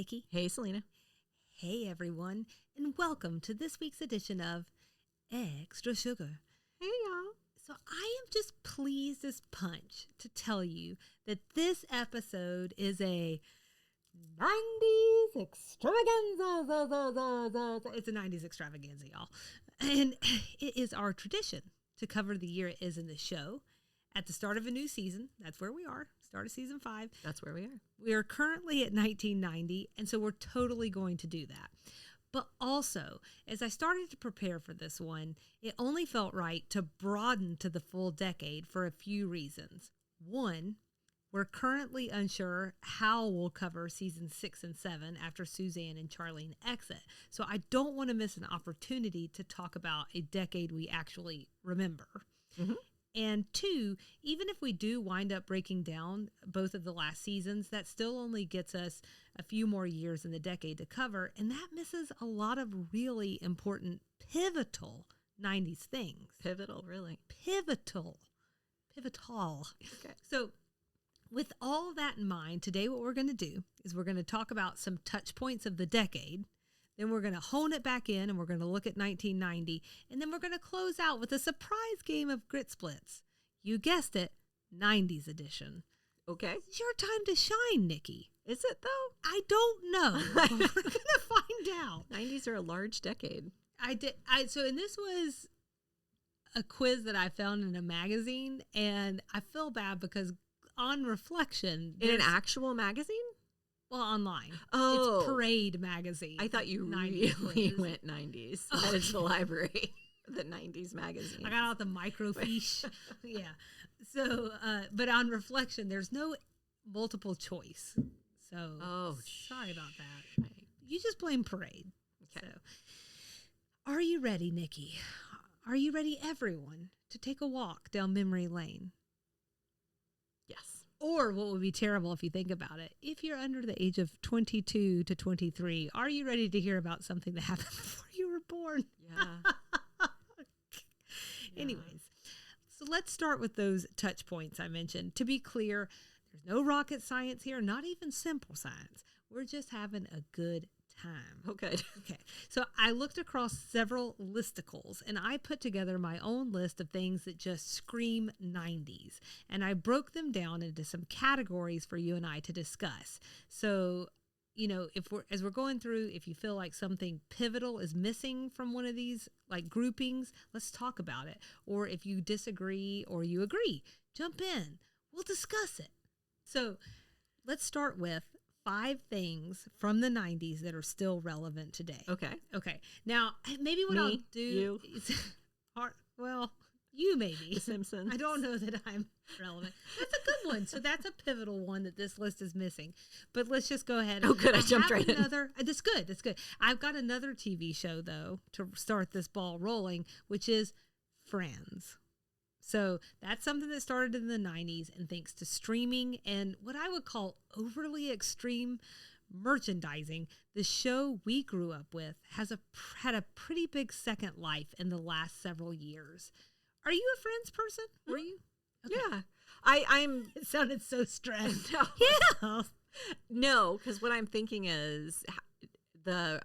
Nikki. Hey, Selena. Hey, everyone, and welcome to this week's edition of Extra Sugar. Hey, y'all. So I am just pleased as punch to tell you that this episode is a 90's extravaganza. It's a 90's extravaganza, y'all. And it is our tradition to cover the year it is in the show. At the start of a new season, that's where we are, start of season 5. That's where we are. We are currently at 1990, and so we're totally going to do that. But also, as I started to prepare for this one, it only felt right to broaden to the full decade for a few reasons. One, we're currently unsure how we'll cover seasons 6 and 7 after Suzanne and Charlene exit. So I don't want to miss an opportunity to talk about a decade we actually remember. Mm-hmm. And 2, even if we do wind up breaking down both of the last seasons, that still only gets us a few more years in the decade to cover. And that misses a lot of really important, pivotal 90s things. Pivotal, really. Pivotal. Okay. So with all that in mind, today what we're going to do is we're going to talk about some touch points of the decade. Then we're going to hone it back in and we're going to look at 1990. And then we're going to close out with a surprise game of Grits Blitz. You guessed it, 90s edition. Okay. It's your time to shine, Nikki. Is it, though? I don't know. We're going to find out. 90s are a large decade. So this was a quiz that I found in a magazine. And I feel bad because on reflection. In an actual magazine? Well, online. Oh. It's Parade magazine. I thought you really went 90s. Oh. That is the library. The 90s magazine. I got out the microfiche. Yeah. So, but on reflection, there's no multiple choice. So, sorry about that. You just blame Parade. Okay. So, are you ready, Nikki? Are you ready, everyone, to take a walk down memory lane? Yes. Or what would be terrible if you think about it, if you're under the age of 22 to 23, are you ready to hear about something that happened before you were born? Yeah. Anyways, so let's start with those touch points I mentioned. To be clear, there's no rocket science here, not even simple science. We're just having a good time. Oh, good. Okay. So I looked across several listicles and I put together my own list of things that just scream 90s. And I broke them down into some categories for you and I to discuss. So, you know, as we're going through, if you feel like something pivotal is missing from one of these like groupings, let's talk about it. Or if you disagree or you agree, jump in. We'll discuss it. So let's start with 5 things from the 90s that are still relevant today. Okay. Now, maybe what I'll do you. is well, you maybe. The Simpsons. I don't know that I'm relevant. That's a good one. So that's a pivotal one that this list is missing. But let's just go ahead. Oh, good. I jumped right in. That's good. That's good. I've got another TV show, though, to start this ball rolling, which is Friends. So that's something that started in the 90s, and thanks to streaming and what I would call overly extreme merchandising, the show we grew up with has had a pretty big second life in the last several years. Are you a Friends person? Were you? Okay. Yeah. I'm. It sounded so stressed. No. Yeah. No, because what I'm thinking is the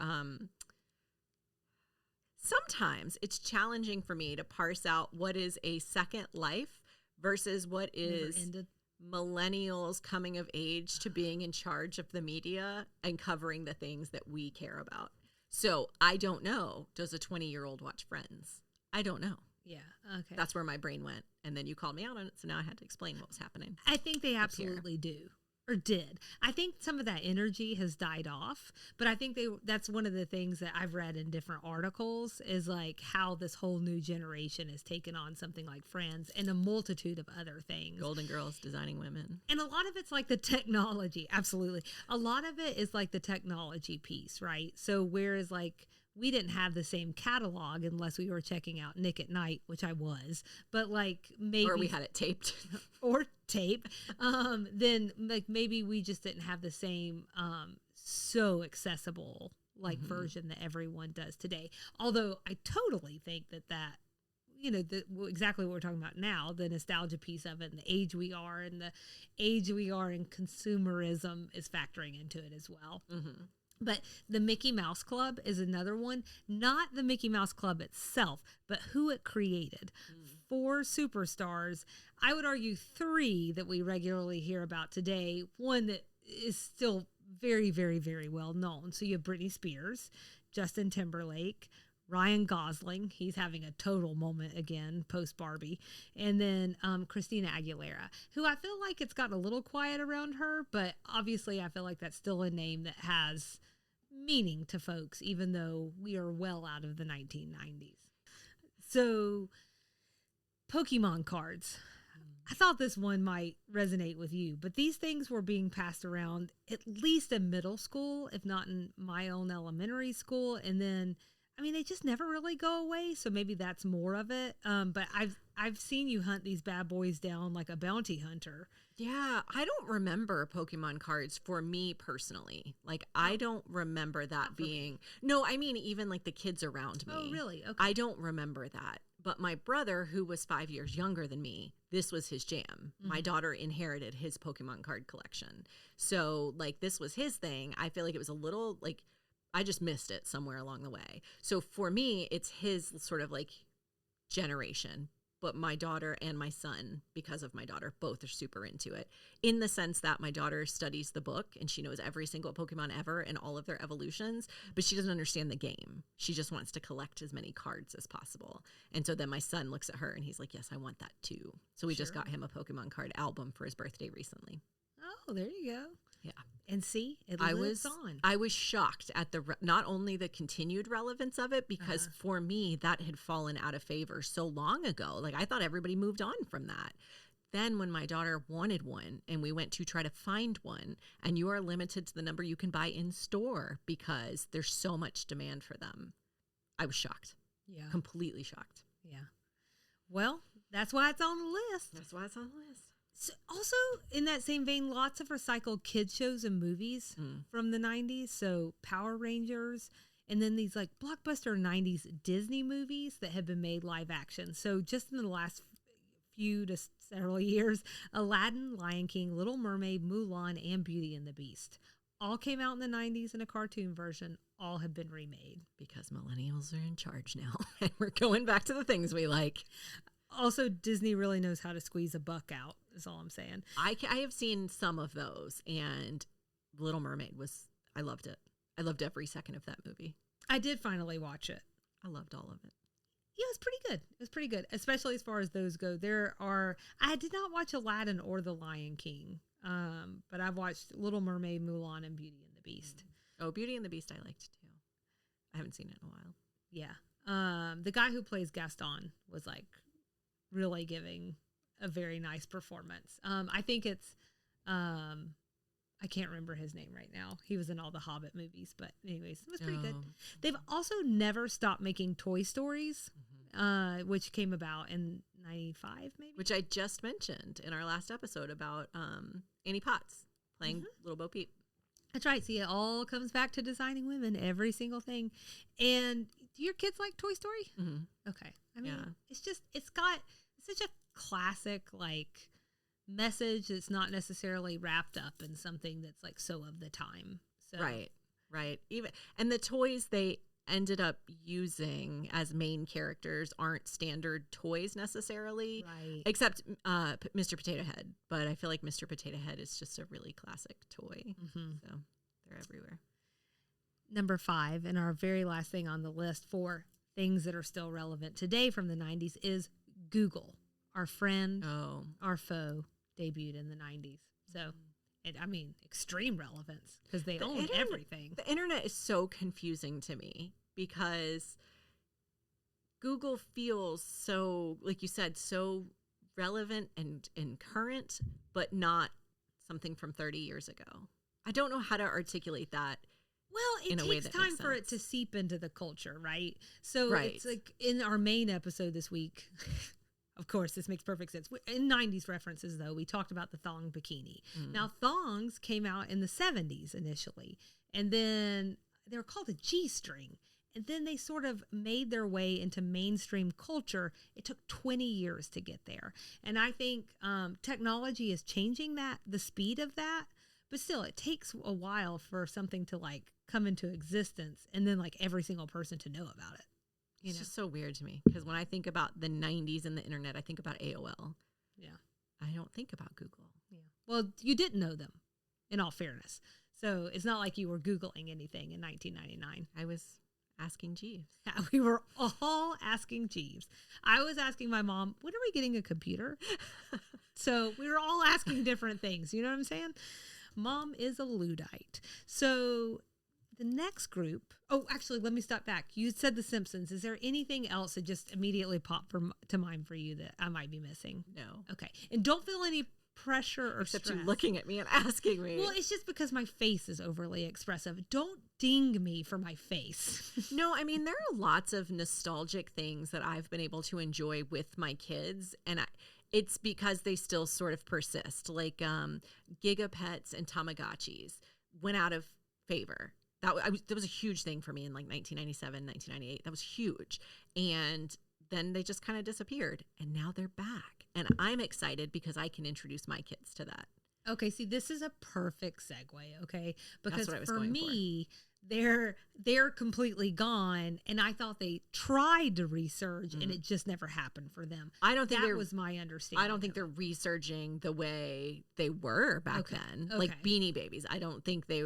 sometimes it's challenging for me to parse out what is a second life versus what is millennials coming of age to being in charge of the media and covering the things that we care about. So I don't know. Does a 20-year-old watch Friends? I don't know. Yeah. Okay. That's where my brain went. And then you called me out on it. So now I had to explain what was happening. I think they absolutely do. Or did. I think some of that energy has died off, but I think that's one of the things that I've read in different articles is like how this whole new generation has taken on something like Friends and a multitude of other things. Golden Girls, Designing Women. And a lot of it's like the technology. Absolutely. A lot of it is like the technology piece, right? So whereas like we didn't have the same catalog unless we were checking out Nick at Night, which I was, but like maybe. Or we had it taped. Or tape. Then like maybe we just didn't have the same so accessible like version that everyone does today. Although I totally think that exactly what we're talking about now, the nostalgia piece of it and the age we are and the age we are in consumerism is factoring into it as well. Mm-hmm. But the Mickey Mouse Club is another one, not the Mickey Mouse Club itself, but who it created. 4 superstars, I would argue 3 that we regularly hear about today, one that is still very, very, very well known. So you have Britney Spears, Justin Timberlake, Ryan Gosling, he's having a total moment again post Barbie, and then Christina Aguilera, who I feel like it's gotten a little quiet around her, but obviously I feel like that's still a name that has meaning to folks, even though we are well out of the 1990s. So, Pokemon cards. I thought this one might resonate with you, but these things were being passed around at least in middle school, if not in my own elementary school, and then they just never really go away, so maybe that's more of it. But I've seen you hunt these bad boys down like a bounty hunter. Yeah, I don't remember Pokemon cards for me personally. Like, I don't remember that being... No, I mean, even like the kids around me. Oh, really? Okay. I don't remember that. But my brother, who was 5 years younger than me, this was his jam. Mm-hmm. My daughter inherited his Pokemon card collection. So, like, this was his thing. I feel like it was a little, like... I just missed it somewhere along the way. So for me, it's his sort of like generation. But my daughter and my son, because of my daughter, both are super into it. In the sense that my daughter studies the book and she knows every single Pokemon ever and all of their evolutions, but she doesn't understand the game. She just wants to collect as many cards as possible. And so then my son looks at her and he's like, yes, I want that too. So we just got him a Pokemon card album for his birthday recently. Oh, there you go. Yeah. And see, it lives on. I was shocked at not only the continued relevance of it, because for me, that had fallen out of favor so long ago. Like, I thought everybody moved on from that. Then when my daughter wanted one and we went to try to find one, and you are limited to the number you can buy in store because there's so much demand for them, I was shocked. Yeah. Completely shocked. Yeah. Well, that's why it's on the list. That's why it's on the list. So also, in that same vein, lots of recycled kids shows and movies from the 90s. So Power Rangers, and then these like blockbuster 90s Disney movies that have been made live action. So just in the last few to several years, Aladdin, Lion King, Little Mermaid, Mulan, and Beauty and the Beast all came out in the 90s in a cartoon version. All have been remade. Because millennials are in charge now. And we're going back to the things we like. Also, Disney really knows how to squeeze a buck out, is all I'm saying. I have seen some of those, and Little Mermaid I loved it. I loved every second of that movie. I did finally watch it. I loved all of it. Yeah, it was pretty good. It was pretty good, especially as far as those go. I did not watch Aladdin or The Lion King, but I've watched Little Mermaid, Mulan, and Beauty and the Beast. Oh, Beauty and the Beast I liked too. I haven't seen it in a while. Yeah. The guy who plays Gaston was like really giving a very nice performance. I think it's, I can't remember his name right now. He was in all the Hobbit movies, but anyways, it was pretty good. They've also never stopped making Toy Stories, which came about in 95, maybe? Which I just mentioned in our last episode about Annie Potts playing Little Bo Peep. That's right. See, it all comes back to designing women, every single thing. And do your kids like Toy Story? Mm-hmm. Okay. I mean, it's got such a classic, like, message that's not necessarily wrapped up in something that's, like, so of the time. So. Right. And the toys they ended up using as main characters aren't standard toys necessarily. Right. Except Mr. Potato Head. But I feel like Mr. Potato Head is just a really classic toy. Mm-hmm. So they're everywhere. Number 5, and our very last thing on the list for things that are still relevant today from the 90s is Google. Our friend, our foe, debuted in the 90s. So, extreme relevance because they own everything. The internet is so confusing to me because Google feels so, like you said, so relevant and current, but not something from 30 years ago. I don't know how to articulate that. Well, it takes time for it to seep into the culture, right? So it's like in our main episode this week, of course, this makes perfect sense. In 90s references, though, we talked about the thong bikini. Now, thongs came out in the 70s initially, and then they were called a G-string. And then they sort of made their way into mainstream culture. It took 20 years to get there. And I think technology is changing the speed of that. But still, it takes a while for something to like come into existence and then like every single person to know about it. It's just so weird to me because when I think about the 90s and the internet, I think about AOL. Yeah. I don't think about Google. Yeah. Well, you didn't know them, in all fairness. So it's not like you were Googling anything in 1999. I was asking Jeeves. Yeah, we were all asking Jeeves. I was asking my mom, when are we getting a computer? So we were all asking different things. You know what I'm saying? Mom is a Luddite. So the next group. Oh, actually, let me stop back. You said The Simpsons. Is there anything else that just immediately popped to mind for you that I might be missing? No. Okay. And don't feel any pressure or Except stress. you looking at me and asking me. Well, it's just because my face is overly expressive. Don't ding me for my face. No, I mean, there are lots of nostalgic things that I've been able to enjoy with my kids. And it's because they still sort of persist. Like Gigapets and Tamagotchis went out of favor. That was a huge thing for me in like 1997, 1998. That was huge. And then they just kind of disappeared. And now they're back. And I'm excited because I can introduce my kids to that. Okay, see, this is a perfect segue, okay? Because That's what I was for going me, they're completely gone, and I thought they tried to resurge, and it just never happened for them. I don't think that was my understanding. I don't think they're resurging the way they were back then. Okay. Like Beanie Babies. I don't think they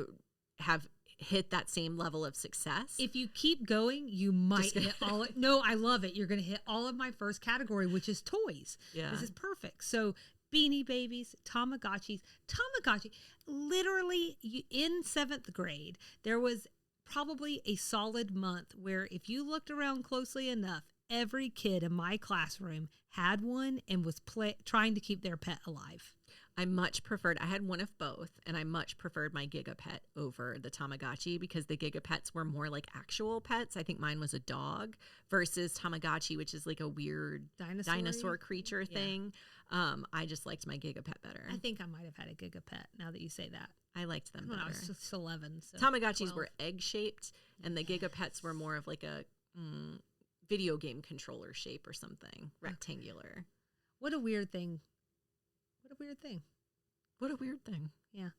have hit that same level of success. If you keep going, you might hit all of, no, I love it. You're going to hit all of my first category, which is toys. Yeah. This is perfect. So Beanie Babies, Tamagotchi, literally in 7th grade, there was probably a solid month where if you looked around closely enough, every kid in my classroom had one and was trying to keep their pet alive. I had one of both, and I much preferred my Gigapet over the Tamagotchi because the Gigapets were more like actual pets. I think mine was a dog versus Tamagotchi, which is like a weird dinosaur creature thing. I just liked my Gigapet better. I think I might have had a Gigapet now that you say that. I liked them better. I was just 11. So Tamagotchis were egg-shaped, and the Gigapets were more of like a video game controller shape or something, rectangular. What a weird thing. What a weird thing. Yeah.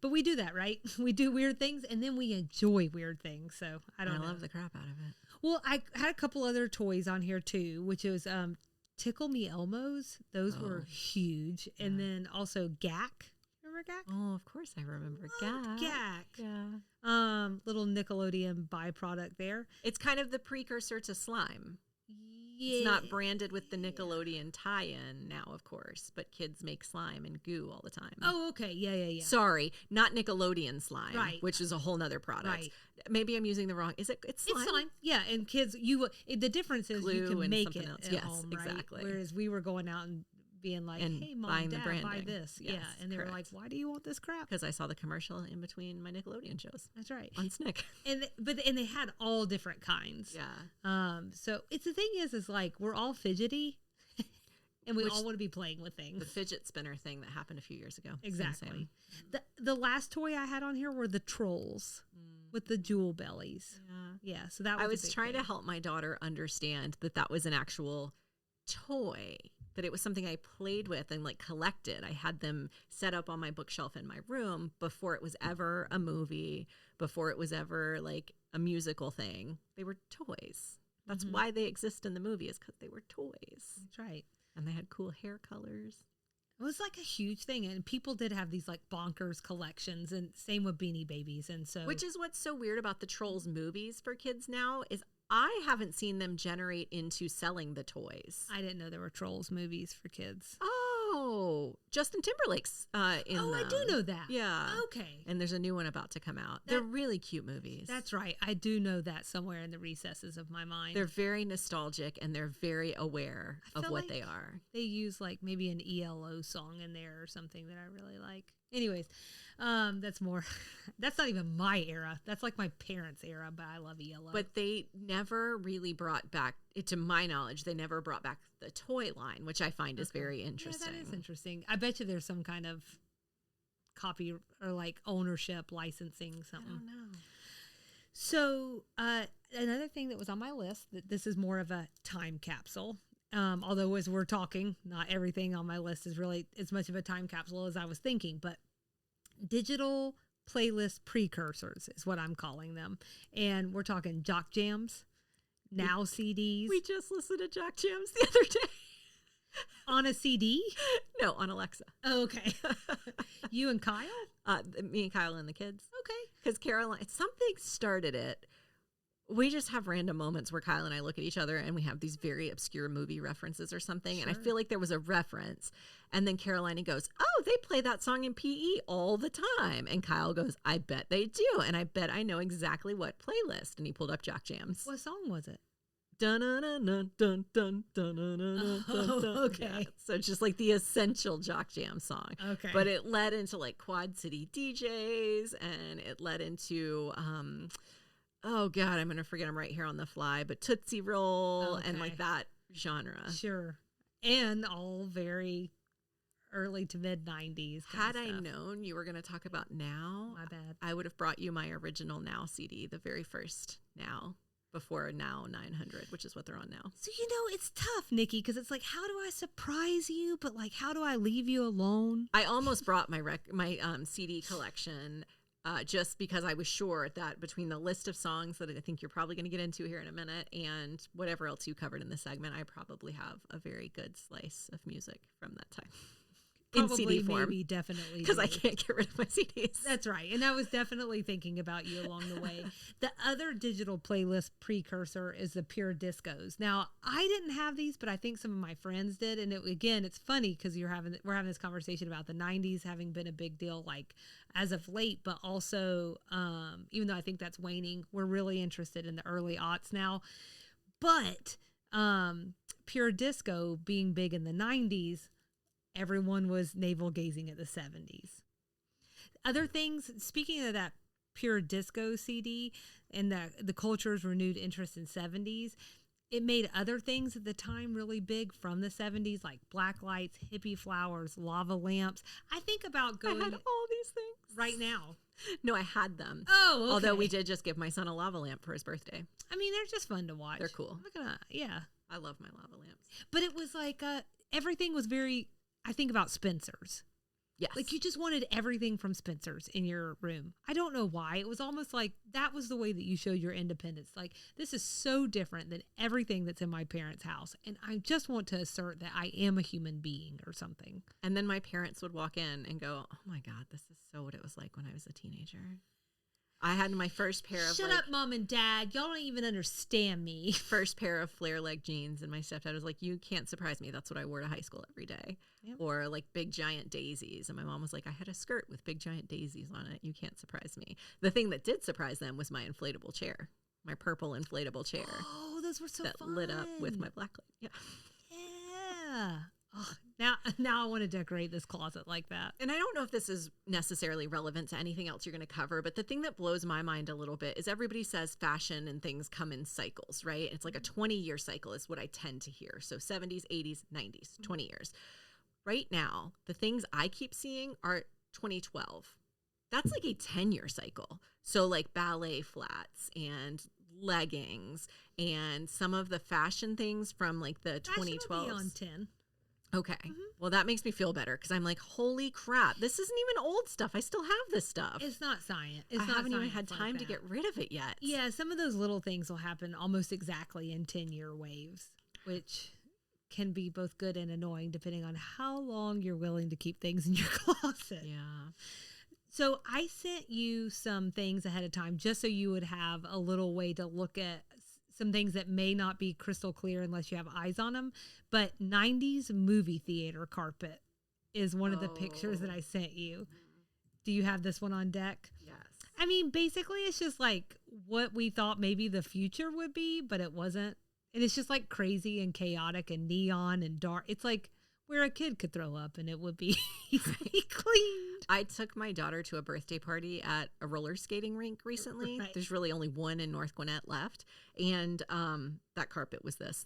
But we do that, right? We do weird things and then we enjoy weird things. So I love the crap out of it. Well, I had a couple other toys on here too, which was Tickle Me Elmos. Those were huge. Yeah. And then also Gak. Remember Gak? Oh, of course I remember Gak. Yeah. Little Nickelodeon byproduct there. It's kind of the precursor to slime. Yeah. It's not branded with the Nickelodeon tie-in now, of course, but kids make slime and goo all the time. Oh, okay. Yeah. Sorry, not Nickelodeon slime, right, which is a whole nother product. Right. Maybe I'm using the wrong. It's slime? It's slime. Yeah, and kids, the difference is glue you can make it else. at Yes, home, right? exactly. Whereas we were going out and being like, and hey, Mom, buying Dad, the branding. buy this. Yes, yeah, and they were like, why do you want this crap? Because I saw the commercial in between my Nickelodeon shows. That's right. On SNICK. And they had all different kinds. Yeah. So it's the thing is like we're all fidgety and we all want to be playing with things. The fidget spinner thing that happened a few years ago. Exactly. The last toy I had on here were the trolls with the jewel bellies. Yeah. So that was I was trying to help my daughter understand that was an actual toy, that it was something I played with and like collected. I had them set up on my bookshelf in my room before it was ever a movie, before it was ever like a musical thing. They were toys. That's why they exist in the movie, is because they were toys. That's right. And they had cool hair colors. It was like a huge thing, and people did have these like bonkers collections, and same with Beanie Babies. And so, which is what's so weird about the Trolls movies for kids now is I haven't seen them generate into selling the toys. I didn't know there were Trolls movies for kids. Oh, Justin Timberlake's in them. I do know that. Yeah. Okay. And there's a new one about to come out. They're really cute movies. That's right. I do know that somewhere in the recesses of my mind. They're very nostalgic and they're very aware of what they are. They use like maybe an ELO song in there or something that I really like. Anyways, that's not even my era. That's like my parents' era, but I love ELO. But they never really brought back, to my knowledge, they never brought back the toy line, which I find is very interesting. Yeah, that is interesting. I bet you there's some kind of copy or like ownership licensing something. I don't know. So another thing that was on my list, that this is more of a time capsule. Although as we're talking, not everything on my list is really as much of a time capsule as I was thinking, but digital playlist precursors is what I'm calling them. And we're talking jock jams, now CDs. We just listened to jock jams the other day. On a CD? No, on Alexa. Oh, okay. You and Kyle? Me and Kyle and the kids. Okay. Because Caroline, something started it. We just have random moments where Kyle and I look at each other and we have these very obscure movie references or something. Sure. And I feel like there was a reference. And then Caroline goes, oh, they play that song in PE all the time. And Kyle goes, I bet they do. And I bet I know exactly what playlist. And he pulled up Jock Jams. What song was it? Dun dun dun dun dun dun dun dun. Okay. Yeah. So just like the essential Jock Jam song. Okay. But it led into like Quad City DJs, and it led into oh God, I'm gonna forget them right here on the fly, but Tootsie Roll and like that genre. Sure. And all very early to mid 90s. Had I known you were gonna talk about Now, my bad, I would have brought you my original Now CD, the very first Now. Before Now 900, which is what they're on now. So, it's tough, Nikki, because it's like, how do I surprise you? But like, how do I leave you alone? I almost brought my CD collection just because I was sure that between the list of songs that I think you're probably going to get into here in a minute and whatever else you covered in this segment, I probably have a very good slice of music from that time. Probably, in CD form. Maybe, definitely. Because I can't get rid of my CDs. That's right. And I was definitely thinking about you along the way. The other digital playlist precursor is the Pure Discos. Now, I didn't have these, but I think some of my friends did. And it's funny because we're having this conversation about the 90s having been a big deal, like as of late, but also, even though I think that's waning, we're really interested in the early aughts now. But Pure Disco being big in the 90s, everyone was navel gazing at the 70s. Other things, speaking of that Pure Disco CD and the culture's renewed interest in 70s, it made other things at the time really big from the 70s, like black lights, hippie flowers, lava lamps. I think about going... I had all these things. Right now. No, I had them. Oh, okay. Although we did just give my son a lava lamp for his birthday. I mean, they're just fun to watch. They're cool. Yeah. I love my lava lamps. But it was like, everything was very... I think about Spencer's. Yes. Like you just wanted everything from Spencer's in your room. I don't know why. It was almost like that was the way that you showed your independence. Like this is so different than everything that's in my parents' house. And I just want to assert that I am a human being or something. And then my parents would walk in and go, oh my God, this is so what it was like when I was a teenager. I had my first pair of Shut up, Mom and Dad. Y'all don't even understand me. First pair of flare leg jeans, and my stepdad was like, you can't surprise me. That's what I wore to high school every day. Yep. Or like big giant daisies. And my mom was like, I had a skirt with big giant daisies on it. You can't surprise me. The thing that did surprise them was my inflatable chair. My purple inflatable chair. Oh, those were so that fun. lit up with my black light. Yeah. Yeah. Oh, now I want to decorate this closet like that. And I don't know if this is necessarily relevant to anything else you're going to cover, but the thing that blows my mind a little bit is everybody says fashion and things come in cycles, right? It's like a 20-year cycle is what I tend to hear. So 70s, 80s, 90s, 20 years. Right now, the things I keep seeing are 2012. That's like a 10-year cycle. So like ballet flats and leggings and some of the fashion things from like the 2012s. Will be on 10. Okay. Mm-hmm. Well, that makes me feel better because I'm like, holy crap, this isn't even old stuff. I still have this stuff. It's not science. I haven't even had time to get rid of it yet. Yeah, some of those little things will happen almost exactly in 10-year waves, which can be both good and annoying depending on how long you're willing to keep things in your closet. Yeah. So I sent you some things ahead of time just so you would have a little way to look at some things that may not be crystal clear unless you have eyes on them. But 90s movie theater carpet is one of the pictures that I sent you. Do you have this one on deck? Yes. I mean, basically it's just like what we thought maybe the future would be, but it wasn't. And it's just like crazy and chaotic and neon and dark. It's like where a kid could throw up and it would be easily cleaned. I took my daughter to a birthday party at a roller skating rink recently. Right. There's really only one in North Gwinnett left. And that carpet was this.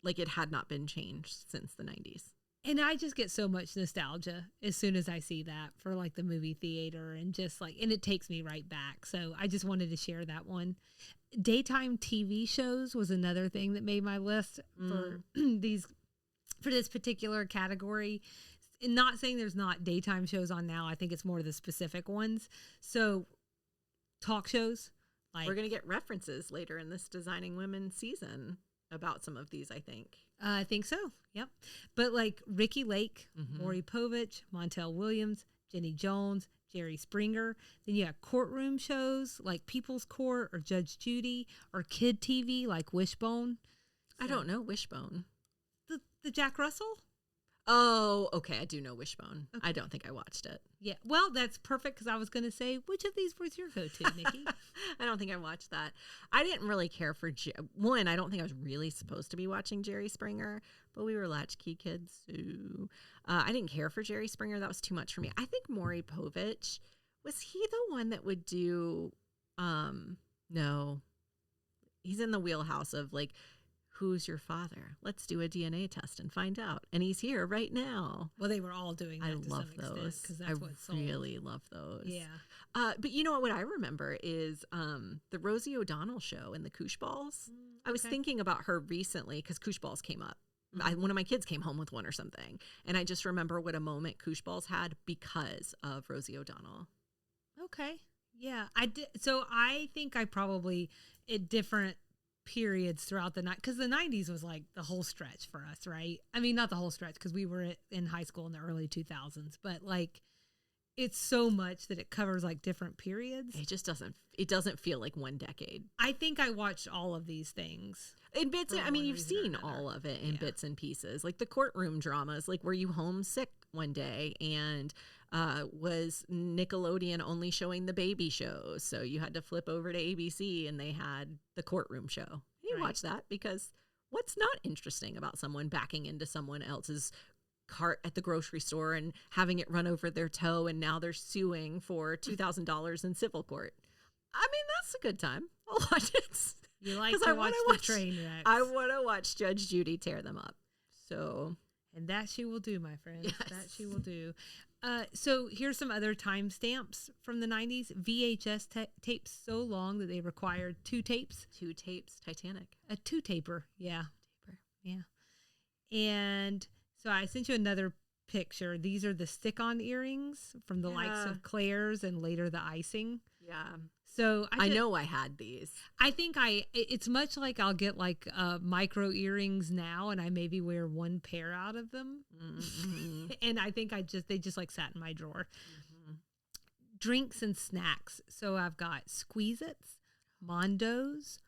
Like it had not been changed since the 90s. And I just get so much nostalgia as soon as I see that for like the movie theater and just like, and it takes me right back. So I just wanted to share that one. Daytime TV shows was another thing that made my list for for this particular category. And not saying there's not daytime shows on now. I think it's more the specific ones. So talk shows. Like, we're going to get references later in this Designing Women season about some of these, I think. I think so. Yep. But like Ricky Lake, Maury Povich, Montel Williams, Jenny Jones, Jerry Springer. Then you have courtroom shows like People's Court or Judge Judy, or kid TV like Wishbone. I don't know Wishbone. The Jack Russell? Oh, okay. I do know Wishbone. Okay. I don't think I watched it. Yeah. Well, that's perfect because I was going to say, which of these was your go-to, Nikki? I don't think I watched that. I didn't really care for one. I don't think I was really supposed to be watching Jerry Springer, but we were latchkey kids, so I didn't care for Jerry Springer. That was too much for me. I think Maury Povich, was he the one that would do? No, he's in the wheelhouse of like, who's your father? Let's do a DNA test and find out. And he's here right now. Well, they were all doing that. I love those. Because that's what sold. Really love those. Yeah. But you know what I remember is the Rosie O'Donnell show and the Koosh Balls. I was thinking about her recently because Koosh Balls came up. One of my kids came home with one or something. And I just remember what a moment Koosh Balls had because of Rosie O'Donnell. Okay. Yeah. I did. So I think I probably, at different periods throughout the night, because the 90s was like the whole stretch for us, right? I mean, not the whole stretch because we were in high school in the early 2000s, but like it's so much that it covers like different periods. It doesn't feel like one decade. I think I watched all of these things in bits. I mean, you've seen all of it in bits and pieces, like the courtroom dramas. Like, were you homesick one day and was Nickelodeon only showing the baby shows, so you had to flip over to ABC and they had the courtroom show? You watch that because what's not interesting about someone backing into someone else's cart at the grocery store and having it run over their toe, and now they're suing for $2,000 in civil court? I mean, that's a good time. I'll watch it. You like to watch the train wrecks. I want to watch Judge Judy tear them up. So, and that she will do, my friend. Yes. That she will do. So here's some other timestamps from the 90s. VHS tapes so long that they required 2 tapes. 2 tapes. Titanic. A 2-taper. Yeah. Yeah. And so I sent you another picture. These are the stick-on earrings from the likes of Claire's and later the icing. Yeah. So I know I had these. I think it's much like I'll get like micro earrings now, and I maybe wear 1 pair out of them. Mm-hmm. And I think they just like sat in my drawer. Mm-hmm. Drinks and snacks. So I've got Squeeze-Its, Mondos,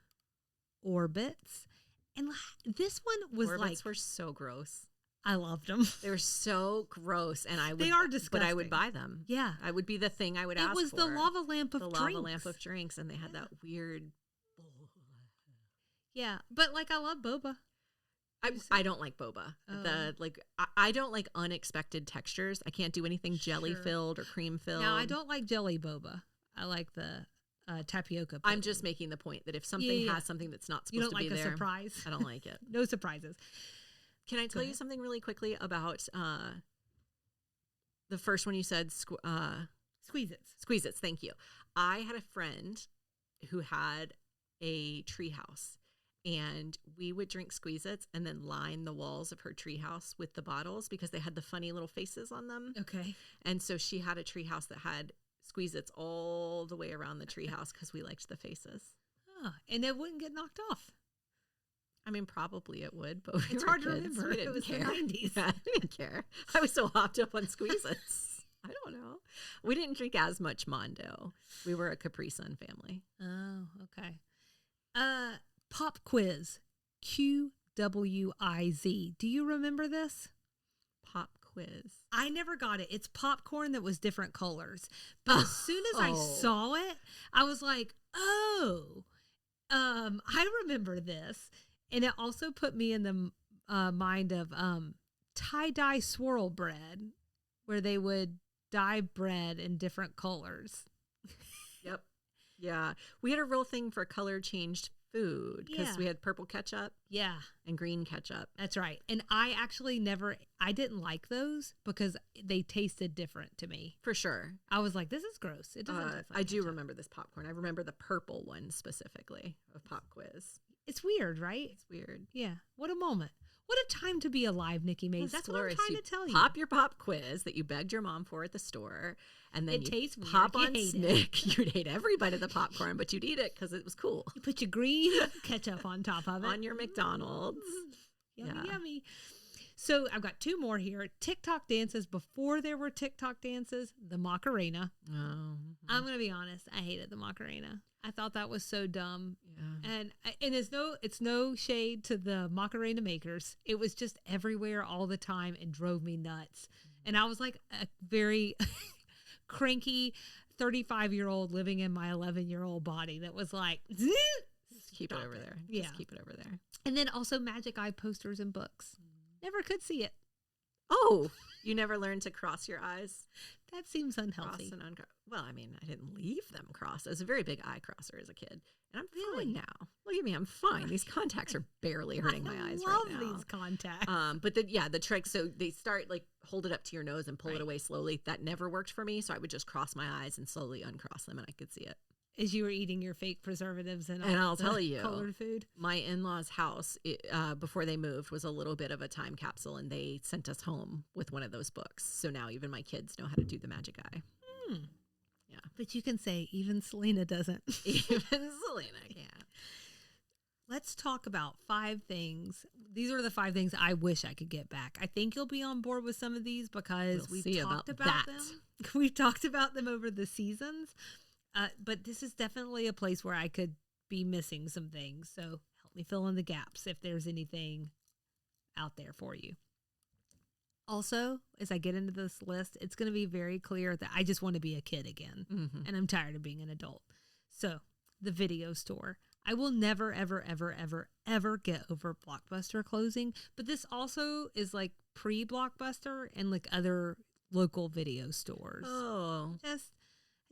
Orbits, and this one was Orbits were so gross. I loved them. They were so gross, and they are disgusting. But I would buy them. Yeah, I would be the thing I would ask for. It was the lava lamp of drinks. The lava lamp of drinks, and they had that weird. Yeah, but like I love boba. I don't like boba. I don't like unexpected textures. I can't do anything jelly filled or cream filled. No, I don't like jelly boba. I like the tapioca. I'm just making the point that if something has something that's not supposed to be there, you don't like a surprise. I don't like it. No surprises. Can I tell you something really quickly about the first one you said? Squeeze-Its. Squeeze-Its, thank you. I had a friend who had a treehouse, and we would drink Squeeze-Its and then line the walls of her treehouse with the bottles because they had the funny little faces on them. Okay. And so she had a treehouse that had Squeeze-Its all the way around the treehouse because we liked the faces. Oh, and it wouldn't get knocked off. I mean, probably it would, but it's hard to remember. We didn't it was care. The 90s. Yeah, I didn't care. I was so hopped up on Squeeze-Its. I don't know. We didn't drink as much Mondo. We were a Capri Sun family. Oh, okay. Pop quiz. QWIZ. Do you remember this? Pop quiz. I never got it. It's popcorn that was different colors. But as soon as I saw it, I was like, oh, I remember this. And it also put me in the mind of tie-dye swirl bread, where they would dye bread in different colors. Yep. Yeah. We had a real thing for color changed food because we had purple ketchup and green ketchup. That's right. And I actually I didn't like those because they tasted different to me. For sure. I was like, this is gross. It doesn't taste like I do ketchup. remember this popcorn. I remember the purple one specifically of Pop Quiz. It's weird, right? It's weird. Yeah. What a moment. What a time to be alive, Nikki Mays. That's what I'm trying to tell you. Pop your Pop Quiz that you begged your mom for at the store, and then it tastes pop on SNICK. You'd hate every bite of the popcorn, but you'd eat it because it was cool. You put your green ketchup on top of it. On your McDonald's. Yummy, yummy. So I've got two more here. TikTok dances before there were TikTok dances. The Macarena. Oh. I'm going to be honest. I hated the Macarena. I thought that was so dumb. Yeah. And it's no shade to the Macarena makers. It was just everywhere all the time and drove me nuts. And I was like a very cranky 35-year-old living in my 11-year-old body that was like, just keep it over there. Yeah. Just keep it over there. And then also Magic Eye posters and books. Never could see it. Oh, you never learned to cross your eyes? That seems unhealthy. Well, I mean, I didn't leave them crossed. I was a very big eye crosser as a kid. And I'm fine now. Look at me. I'm fine. These contacts are barely hurting my eyes right now. I love these contacts. But the trick, so they start hold it up to your nose and pull it away slowly. That never worked for me. So I would just cross my eyes and slowly uncross them and I could see it. As you were eating your fake preservatives and I'll tell you, colored food. My in-laws' house, before they moved, was a little bit of a time capsule, and they sent us home with one of those books. So now even my kids know how to do the Magic Eye. Yeah, but you can say even Selena doesn't. Even Selena can't. Let's talk about 5 things. These are the 5 things I wish I could get back. I think you'll be on board with some of these because we've talked about them. We've talked about them over the seasons. But this is definitely a place where I could be missing some things. So help me fill in the gaps if there's anything out there for you. Also, as I get into this list, it's going to be very clear that I just want to be a kid again. Mm-hmm. And I'm tired of being an adult. So the video store. I will never, ever, ever, ever, ever get over Blockbuster closing. But this also is like pre-Blockbuster and like other local video stores. Oh. I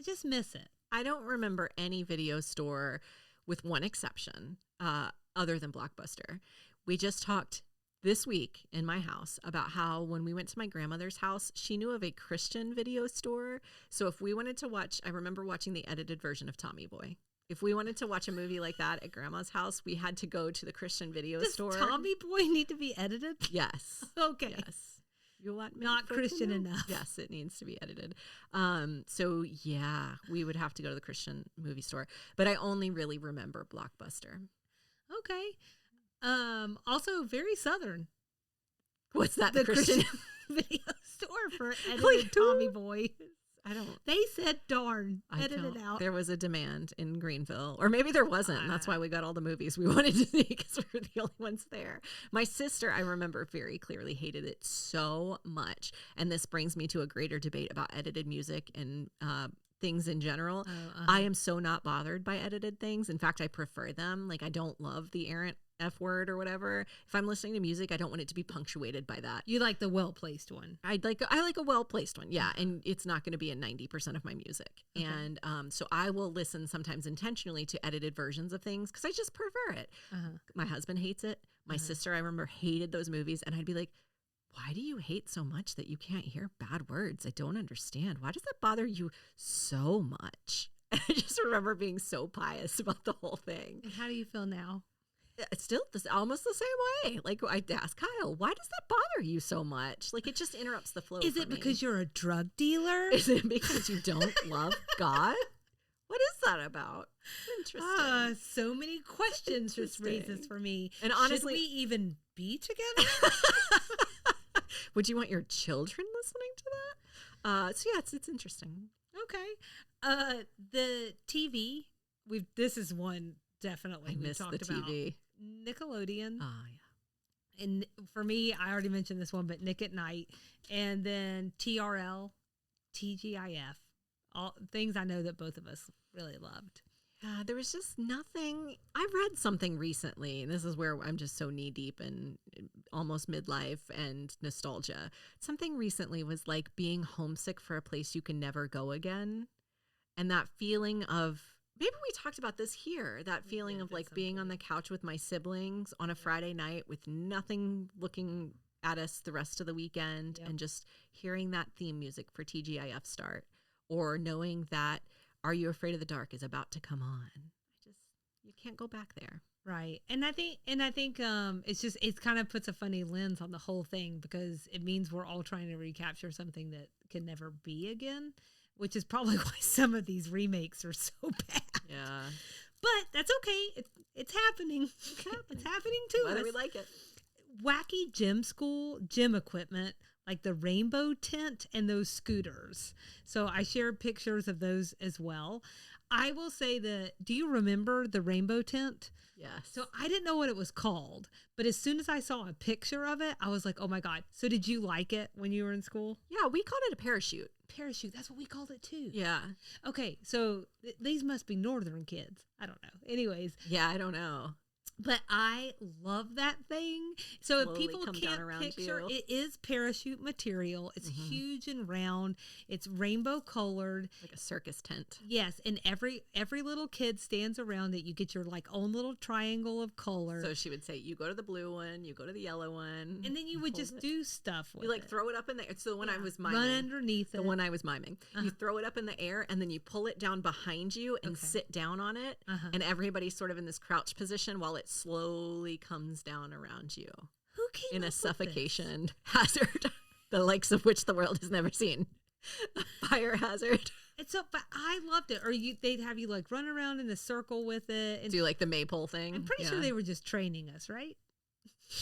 just miss it. I don't remember any video store, with one exception, other than Blockbuster. We just talked this week in my house about how when we went to my grandmother's house, she knew of a Christian video store. So if we wanted to watch, I remember watching the edited version of Tommy Boy. If we wanted to watch a movie like that at grandma's house, we had to go to the Christian video store. Does Tommy Boy need to be edited? Yes. Okay. Yes. You want not Christian enough. Yes, it needs to be edited. So yeah, we would have to go to the Christian movie store. But I only really remember Blockbuster. Okay. Also very Southern. What's that? The Christian video store for edited Tommy Boy. They said darn. Edit it out. There was a demand in Greenville. Or maybe there wasn't. And that's why we got all the movies we wanted to see because we were the only ones there. My sister, I remember very clearly, hated it so much. And this brings me to a greater debate about edited music and things in general. I am so not bothered by edited things. In fact, I prefer them. Like, I don't love the errant F word or whatever. If I'm listening to music, I don't want it to be punctuated by that. You like the well-placed one. I like a well-placed one. Yeah. And it's not going to be in 90% of my music. Okay. And so I will listen sometimes intentionally to edited versions of things because I just prefer it. My husband hates it. My sister, I remember, hated those movies. And I'd be like, why do you hate so much that you can't hear bad words? I don't understand. Why does that bother you so much? And I just remember being so pious about the whole thing. And how do you feel now? It's still almost the same way. Like, I'd ask Kyle, why does that bother you so much? Like, it just interrupts the flow. Is it because you're a drug dealer? Is it because you don't love God? What is that about? Interesting. So many questions this raises for me. And honestly, should we even be together? Would you want your children listening to that? So yeah, it's interesting. Okay. The TV. This is one definitely we talked the TV. About. Nickelodeon. Oh yeah. And for me, I already mentioned this one, but Nick at Night, and then TRL, TGIF, all things I know that both of us really loved. Yeah, there was just nothing. I read something recently, and this is where I'm just so knee deep in almost midlife and nostalgia. Something recently was like being homesick for a place you can never go again. And that feeling of maybe we talked about this here, that feeling of like being on the couch with my siblings on a Friday night with nothing looking at us the rest of the weekend and just hearing that theme music for TGIF start, or knowing that Are You Afraid of the Dark is about to come on. You can't go back there. Right. And I think it kind of puts a funny lens on the whole thing, because it means we're all trying to recapture something that can never be again, which is probably why some of these remakes are so bad. Yeah. But that's okay. It's happening. It's happening to us. Whether we like it. Wacky gym equipment, like the rainbow tent and those scooters. So I shared pictures of those as well. I will say that, do you remember the rainbow tent? Yes. So I didn't know what it was called, but as soon as I saw a picture of it, I was like, oh my God. So did you like it when you were in school? Yeah, we called it a parachute. Parachute. That's what we called it too. Yeah. Okay. So these must be northern kids. I don't know. Anyways. Yeah, I don't know. But I love that thing. So if people can't picture, you. it is parachute material. It's huge and round. It's rainbow colored. Like a circus tent. Yes. And every little kid stands around it. You get your like own little triangle of color. So she would say, you go to the blue one, you go to the yellow one. And then you would just do stuff with it. You like throw it up in the air. So the one I was miming. Run underneath it. The one I was miming. You throw it up in the air and then you pull it down behind you and sit down on it. And everybody's sort of in this crouch position while it slowly comes down around you. Who came in up a suffocation hazard, the likes of which the world has never seen. A fire hazard. And so, but I loved it. Or they'd have you like run around in a circle with it and do like the maypole thing. I'm pretty sure they were just training us, right?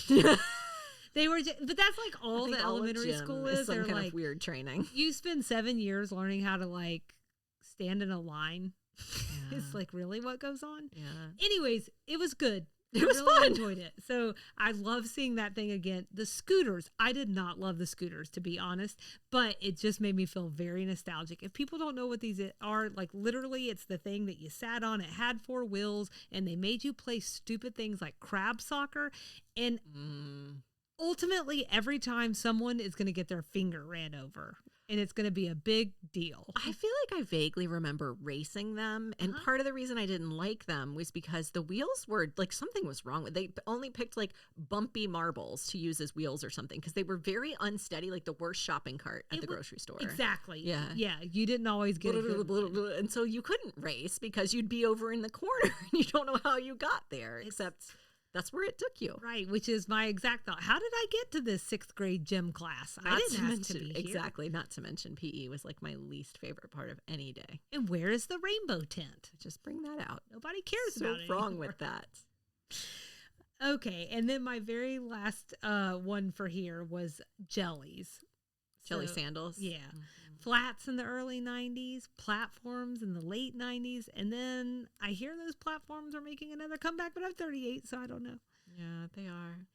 They were, but that's like all the elementary school is. Some They're kind like of weird training. You spend 7 years learning how to like stand in a line. Yeah. It's like really what goes on. Yeah. Anyways, it was good. It was really fun. Enjoyed it. So I love seeing that thing again. The scooters, I did not love the scooters, to be honest, but it just made me feel very nostalgic. If people don't know what these are, like literally it's the thing that you sat on. It had 4 wheels and they made you play stupid things like crab soccer. And ultimately every time someone is going to get their finger ran over. And it's going to be a big deal. I feel like I vaguely remember racing them. And part of the reason I didn't like them was because the wheels were like something was wrong with. They only picked like bumpy marbles to use as wheels or something because they were very unsteady, like the worst shopping cart at the grocery store. Exactly. Yeah. Yeah. You didn't always get it. And so you couldn't race because you'd be over in the corner and you don't know how you got there, except that's where it took you. Right, which is my exact thought. How did I get to this 6th grade gym class? I didn't ask to be here. Exactly. Not to mention PE was like my least favorite part of any day. And where is the rainbow tent? Just bring that out. Nobody cares about it. What's wrong with that? Okay, and then my very last one for here was jellies. Jelly sandals? Yeah. Flats in the early 90s, platforms in the late 90s, and then I hear those platforms are making another comeback, but I'm 38, so I don't know. Yeah, they are.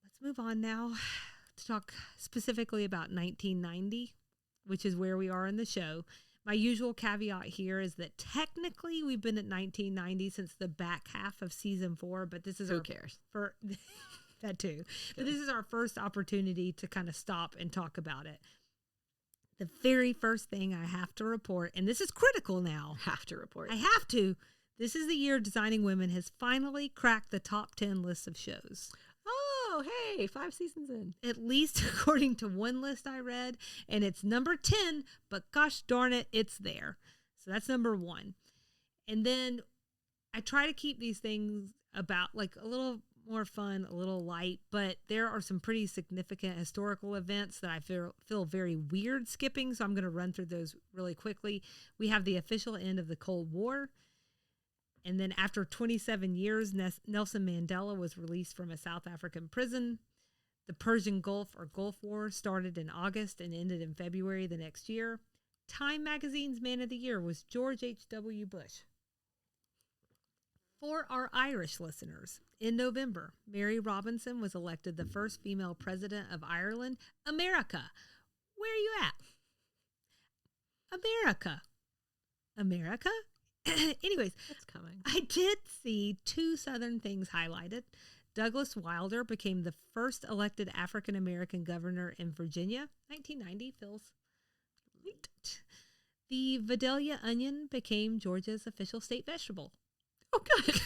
Let's move on now to talk specifically about 1990, which is where we are in the show. My usual caveat here is that technically we've been at 1990 since the back half of season 4, but this is Who cares? That too. But this is our first opportunity to kind of stop and talk about it. The very first thing I have to report, and this is critical now. I have to. This is the year Designing Women has finally cracked the top 10 lists of shows. Oh, hey, 5 seasons in. At least according to one list I read, and it's number 10, but gosh darn it, it's there. So that's number 1. And then I try to keep these things about like a little more fun, a little light, but there are some pretty significant historical events that I feel very weird skipping, so I'm going to run through those really quickly. We have the official end of the Cold War, and then after 27 years, Nelson Mandela was released from a South African prison. The Persian Gulf or Gulf War started in August and ended in February the next year. Time Magazine's Man of the Year was George H.W. Bush. For our Irish listeners, in November, Mary Robinson was elected the first female president of Ireland. America. Where are you at? America? Anyways, it's coming. I did see 2 Southern things highlighted. Douglas Wilder became the first elected African-American governor in Virginia. 1990 feels late. The Vidalia onion became Georgia's official state vegetable. Oh, good.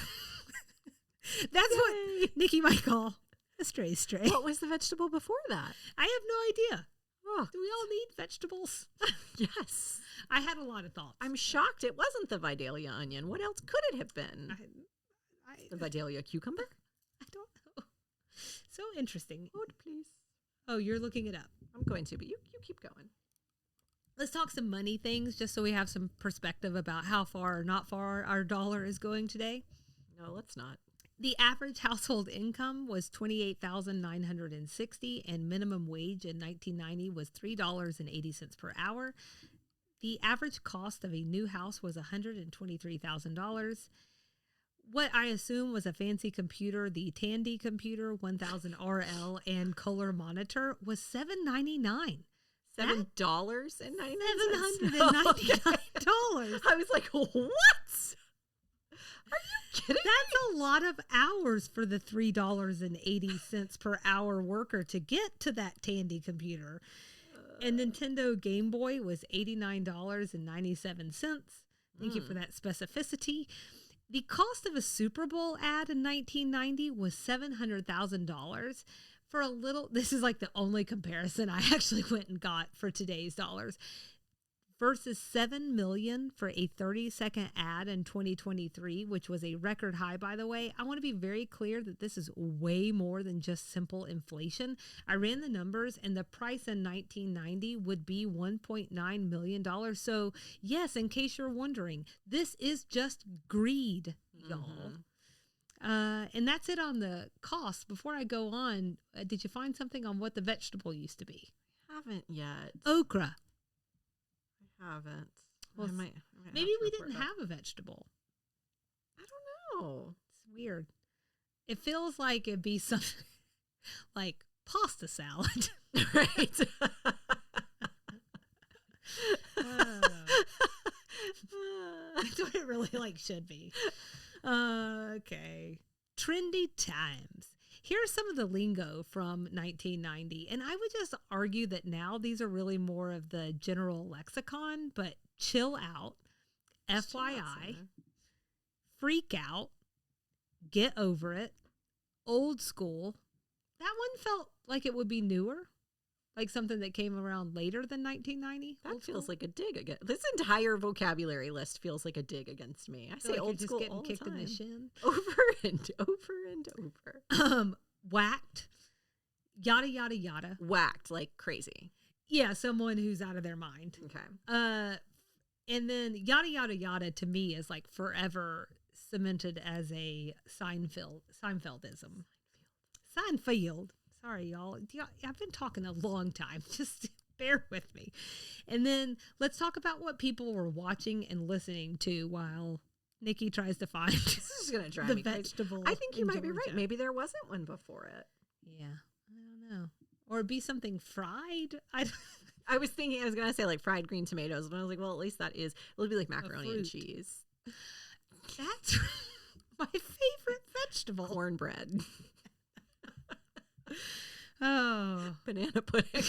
That's what Nikki might call a stray. What was the vegetable before that? I have no idea. Oh. Do we all need vegetables? Yes. I had a lot of thoughts. I'm shocked it wasn't the Vidalia onion. What else could it have been? The Vidalia cucumber? I don't know. So interesting. Hold, please. Oh, you're looking it up. I'm going to, but you keep going. Let's talk some money things just so we have some perspective about how far or not far our dollar is going today. No, let's not. The average household income was $28,960 and minimum wage in 1990 was $3.80 per hour. The average cost of a new house was $123,000. What I assume was a fancy computer, the Tandy computer 1000 RL and color monitor was $799. $7.99? $799. I was like, what? Are you kidding me? That's a lot of hours for the $3.80 per hour worker to get to that Tandy computer. And Nintendo Game Boy was $89.97. Thank you for that specificity. The cost of a Super Bowl ad in 1990 was $700,000. For a little, this is like the only comparison I actually went and got for today's dollars. Versus $7 million for a 30-second ad in 2023, which was a record high, by the way. I want to be very clear that this is way more than just simple inflation. I ran the numbers, and the price in 1990 would be $1.9 million. So, yes, in case you're wondering, this is just greed, y'all. And that's it on the cost. Before I go on, did you find something on what the vegetable used to be? Haven't yet. Okra. Haven't. Well, maybe we didn't have a vegetable. I don't know. It's weird. It feels like it'd be something like pasta salad. Right. That's what it really should be. Okay. Trendy times. Here's some of the lingo from 1990. And I would just argue that now these are really more of the general lexicon, but chill out, FYI, freak out, get over it, old school. That one felt like it would be newer, like something that came around later than 1990. That feels like a dig again. This entire vocabulary list feels like a dig against me. I say like old school getting all kicked the time. in the shin. Over and over and over. Whacked, yada, yada, yada. Whacked like crazy. Yeah, someone who's out of their mind. Okay. And then yada, yada, yada to me is like forever cemented as a Seinfeldism. Seinfeld. Sorry, y'all. I've been talking a long time. Just bear with me. And then let's talk about what people were watching and listening to while Nikki tries to find this is going to drive the me vegetable. I think you might be Georgia. right. Maybe there wasn't one before it. Yeah, I don't know. Or it'd be something fried. I was thinking I was going to say like fried green tomatoes, but I was like, well, at least that is. It'll be like macaroni and cheese. That's my favorite vegetable. Cornbread. Oh, banana pudding.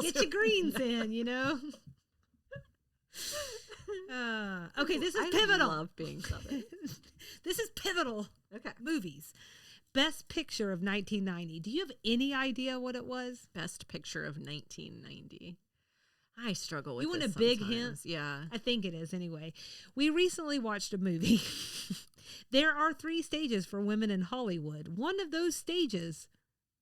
Get your greens in, you know. Okay, this is pivotal. I love being Southern. This is pivotal. Okay. Movies. Best Picture of 1990. Do you have any idea what it was? Best Picture of 1990. I struggle with You want this a big sometimes. hint? Yeah. I think it is anyway. We recently watched a movie. There are 3 stages for women in Hollywood. One of those stages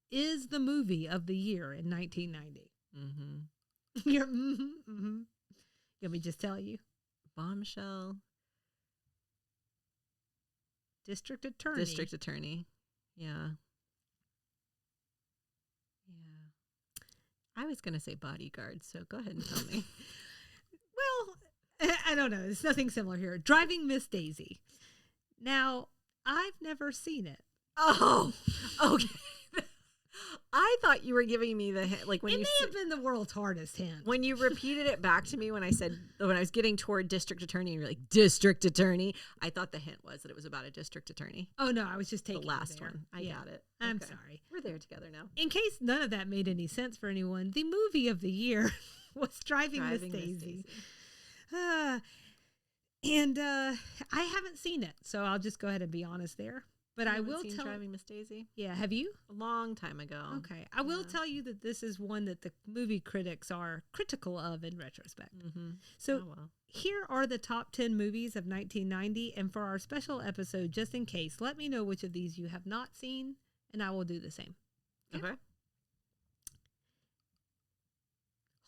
is the movie of the year in 1990. Mm-hmm. You're mm-hmm. You want me to just tell you? Bombshell. District Attorney. District Attorney. Yeah. Yeah. I was going to say Bodyguard, so go ahead and tell me. Well, I don't know. There's nothing similar here. Driving Miss Daisy. Now, I've never seen it. Oh, okay. I thought you were giving me the hint, like when it you may have been the world's hardest hint. When you repeated it back to me when I was getting toward district attorney and you're like district attorney, I thought the hint was that it was about a district attorney. Oh no, I was just taking the last one. I got it. I'm okay. sorry. We're there together now. In case none of that made any sense for anyone, the movie of the year was Driving Miss Daisy. And I haven't seen it, so I'll just go ahead and be honest there. But I will tell Driving Miss Daisy. Yeah, have you? A long time ago. Okay, I will tell you that this is one that the movie critics are critical of in retrospect. So here are the top 10 movies of 1990, and for our special episode, just in case, let me know which of these you have not seen, and I will do the same. Okay.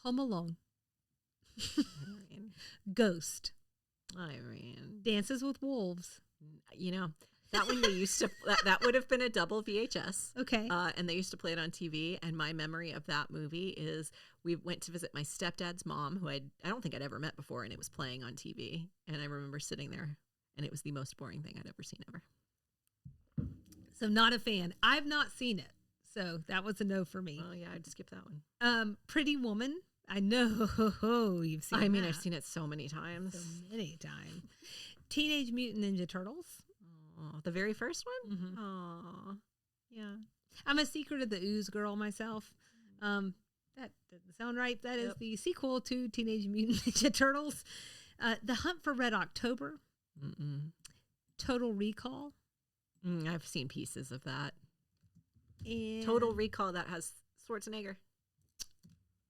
Home Alone. Ghost. Irene. Dances with Wolves. You know, that one they used to, that would have been a double VHS. Okay. And they used to play it on TV. And my memory of that movie is we went to visit my stepdad's mom, who I don't think I'd ever met before, and it was playing on TV. And I remember sitting there, and it was the most boring thing I'd ever seen ever. So not a fan. I've not seen it. So that was a no for me. Oh, yeah, I'd skip that one. Pretty Woman. I know you've seen that. I've seen it so many times. So many times. Teenage Mutant Ninja Turtles. Oh, the very first one? Mm-hmm. Oh, yeah. I'm a Secret of the Ooze girl myself. That doesn't sound right. That is the sequel to Teenage Mutant Ninja Turtles. The Hunt for Red October. Total Recall. I've seen pieces of that. And Total Recall, that has Schwarzenegger.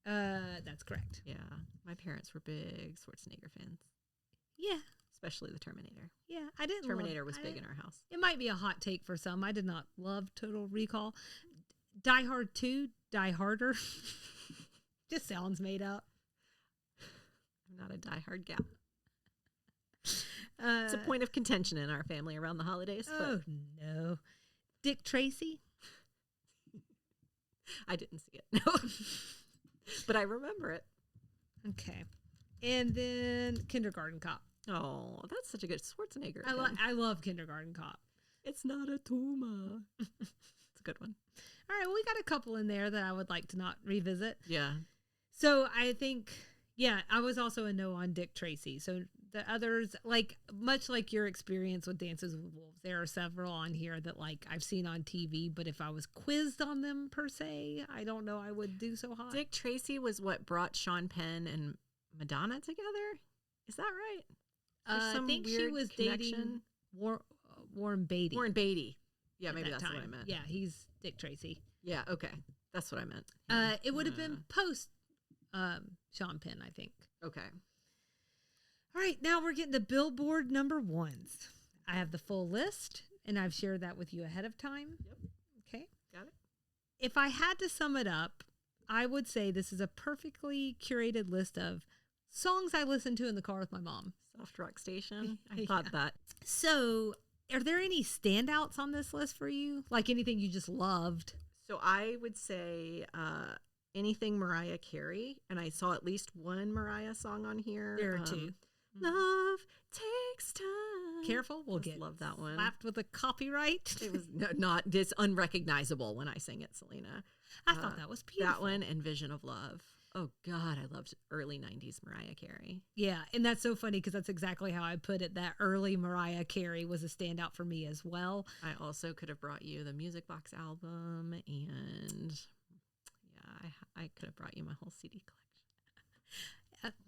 That's correct. Yeah, my parents were big Schwarzenegger fans. Yeah, especially the Terminator. Yeah, I didn't. Terminator was big in our house. It might be a hot take for some. I did not love Total Recall. Die Hard 2, Die Harder. Just sounds made up. I'm not a Die Hard gal. It's a point of contention in our family around the holidays. Oh no, Dick Tracy. I didn't see it. No. But I remember it. Okay. And then Kindergarten Cop. Oh, that's such a good Schwarzenegger. I love Kindergarten Cop. It's not a tumor. It's a good one. All right. Well, we got a couple in there that I would like to not revisit. Yeah. So I think, I was also a no on Dick Tracy. So the others, much like your experience with Dances with Wolves, there are several on here that I've seen on TV, but if I was quizzed on them per se, I don't know I would do so hot. Dick Tracy was what brought Sean Penn and Madonna together? Is that right? I think she was dating Warren Beatty. Warren Beatty. Yeah, maybe that's what I meant. Yeah, he's Dick Tracy. Yeah, okay. That's what I meant. It would have been post Sean Penn, I think. Okay. All right, now we're getting to Billboard number ones. I have the full list, and I've shared that with you ahead of time. Yep. Okay. Got it. If I had to sum it up, I would say this is a perfectly curated list of songs I listened to in the car with my mom. Soft Rock Station. I thought that. So, are there any standouts on this list for you? Like anything you just loved? So I would say anything Mariah Carey, and I saw at least one Mariah song on here. There are two. Love Takes Time. Careful, we'll get love that one. Slapped with a copyright. It was not this unrecognizable when I sang it, Selena. I thought that was beautiful. That one and Vision of Love. Oh God, I loved early 90s Mariah Carey. Yeah, and that's so funny because that's exactly how I put it. That early Mariah Carey was a standout for me as well. I also could have brought you the Music Box album, and I could have brought you my whole CD collection.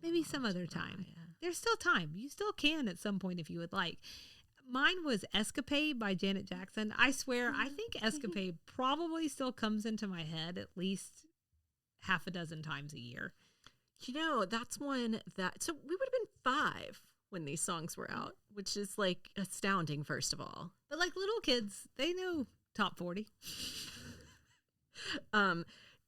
Maybe some other time. There's still time. You still can at some point if you would like. Mine was Escapade by Janet Jackson. I swear, I think Escapade probably still comes into my head at least half a dozen times a year. You know, that's one that, so we would have been 5 when these songs were out, which is astounding, first of all. But little kids, they know top 40.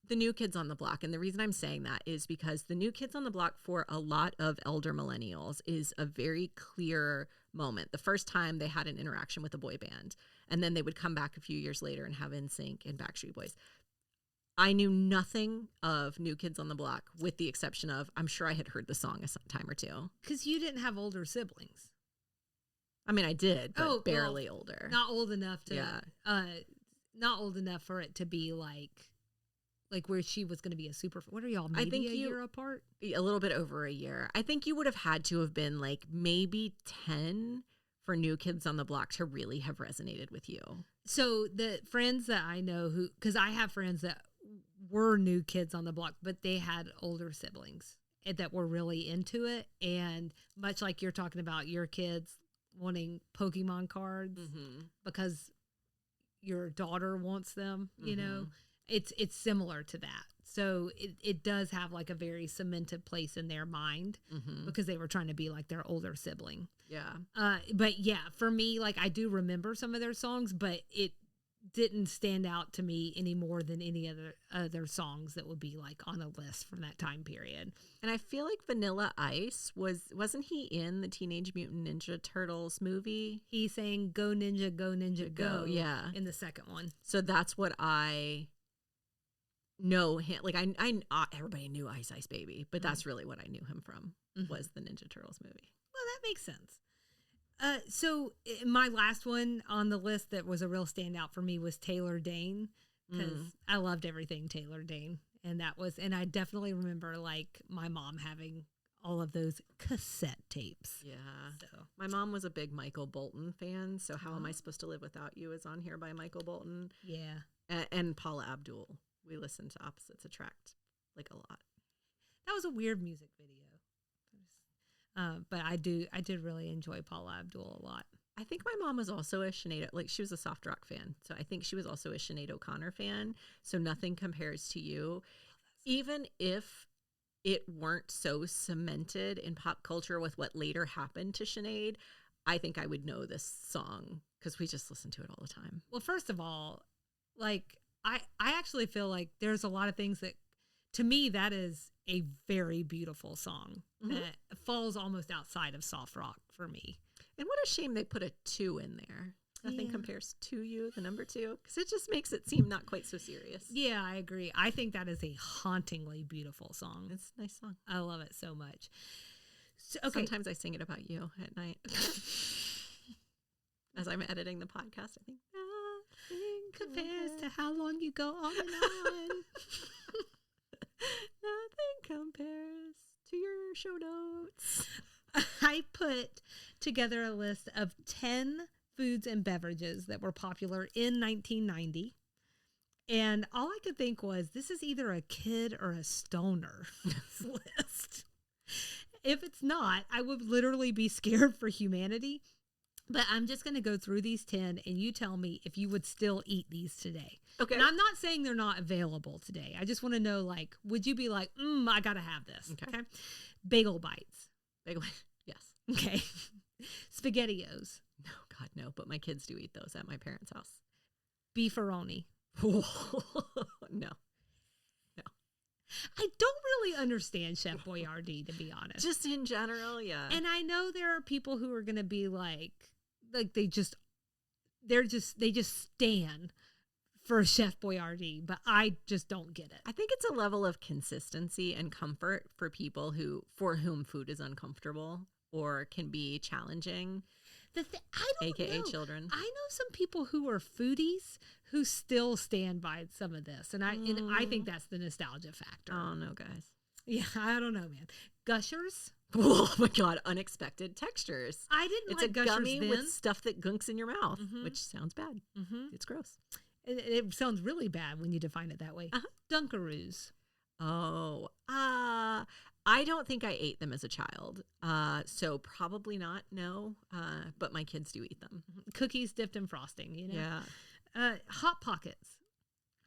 The New Kids on the Block. And the reason I'm saying that is because the New Kids on the Block for a lot of elder millennials is a very clear moment. The first time they had an interaction with a boy band, and then they would come back a few years later and have NSYNC and Backstreet Boys. I knew nothing of New Kids on the Block with the exception of, I'm sure I had heard the song a time or two. Because you didn't have older siblings. I mean, I did, but barely older. Not old enough to, not old enough for it to be like where she was going to be a super, what are y'all, maybe a year apart? A little bit over a year. I think you would have had to have been maybe 10 for New Kids on the Block to really have resonated with you. So the friends that I know because I have friends that were new kids on the block, but they had older siblings that were really into it. And much like you're talking about your kids wanting Pokemon cards because your daughter wants them, you know, it's similar to that. So it does have like a very cemented place in their mind because they were trying to be like their older sibling. Yeah. But yeah, for me, like I do remember some of their songs, but it didn't stand out to me any more than any other songs that would be like on a list from that time period. And I feel like Vanilla Ice wasn't he in the Teenage Mutant Ninja Turtles movie? He sang Go Ninja, Go, yeah, in the second one. So that's what I know him. Like I everybody knew Ice Ice Baby, but that's really what I knew him from was the Ninja Turtles movie. Well, that makes sense. So my last one on the list that was a real standout for me was Taylor Dayne, because I loved everything Taylor Dayne. And I definitely remember like my mom having all of those cassette tapes. Yeah. So my mom was a big Michael Bolton fan. So How Am I Supposed to Live Without You is on here by Michael Bolton. Yeah. And Paula Abdul. We listened to Opposites Attract like a lot. That was a weird music video. But I did really enjoy Paula Abdul a lot. I think my mom was also a Sinead, like she was a soft rock fan. So I think she was also a Sinead O'Connor fan. So Nothing Compares to You. Even if it weren't so cemented in pop culture with what later happened to Sinead, I think I would know this song because we just listen to it all the time. Well, first of all, like I actually feel like there's a lot of things that, to me, that is a very beautiful song that falls almost outside of soft rock for me. And what a shame they put a 2 in there. Nothing Compares to You, the number 2, because it just makes it seem not quite so serious. Yeah, I agree. I think that is a hauntingly beautiful song. It's a nice song. I love it so much. So, okay. Sometimes I sing it about you at night. As I'm editing the podcast, I think, nothing compares to how long you go on and on. Nothing compares to your show notes. I put together a list of 10 foods and beverages that were popular in 1990. And all I could think was, this is either a kid or a stoner list. If it's not, I would literally be scared for humanity. But I'm just going to go through these 10 and you tell me if you would still eat these today. Okay. And I'm not saying they're not available today. I just want to know, like, would you be like, I got to have this? Okay. Bagel bites. Yes. Okay. SpaghettiOs. No, God, no. But my kids do eat those at my parents' house. Beefaroni. No. I don't really understand Chef Boyardee, to be honest. Just in general, yeah. And I know there are people who are going to be like they just stand for Chef Boyardee, but I just don't get it. I think it's a level of consistency and comfort for people for whom food is uncomfortable or can be challenging. I don't AKA know. children. I know some people who are foodies who still stand by some of this, and I think that's the nostalgia factor. Oh no, guys. Yeah, I don't know, man. Gushers. Oh my God, unexpected textures. I didn't it's like a Gushers gummy then. with stuff that gunks in your mouth, which sounds bad. It's gross. It sounds really bad when you define it that way. Dunkaroos. Oh, I don't think I ate them as a child. So probably not, no. But my kids do eat them. Cookies dipped in frosting, you know? Yeah. Hot Pockets.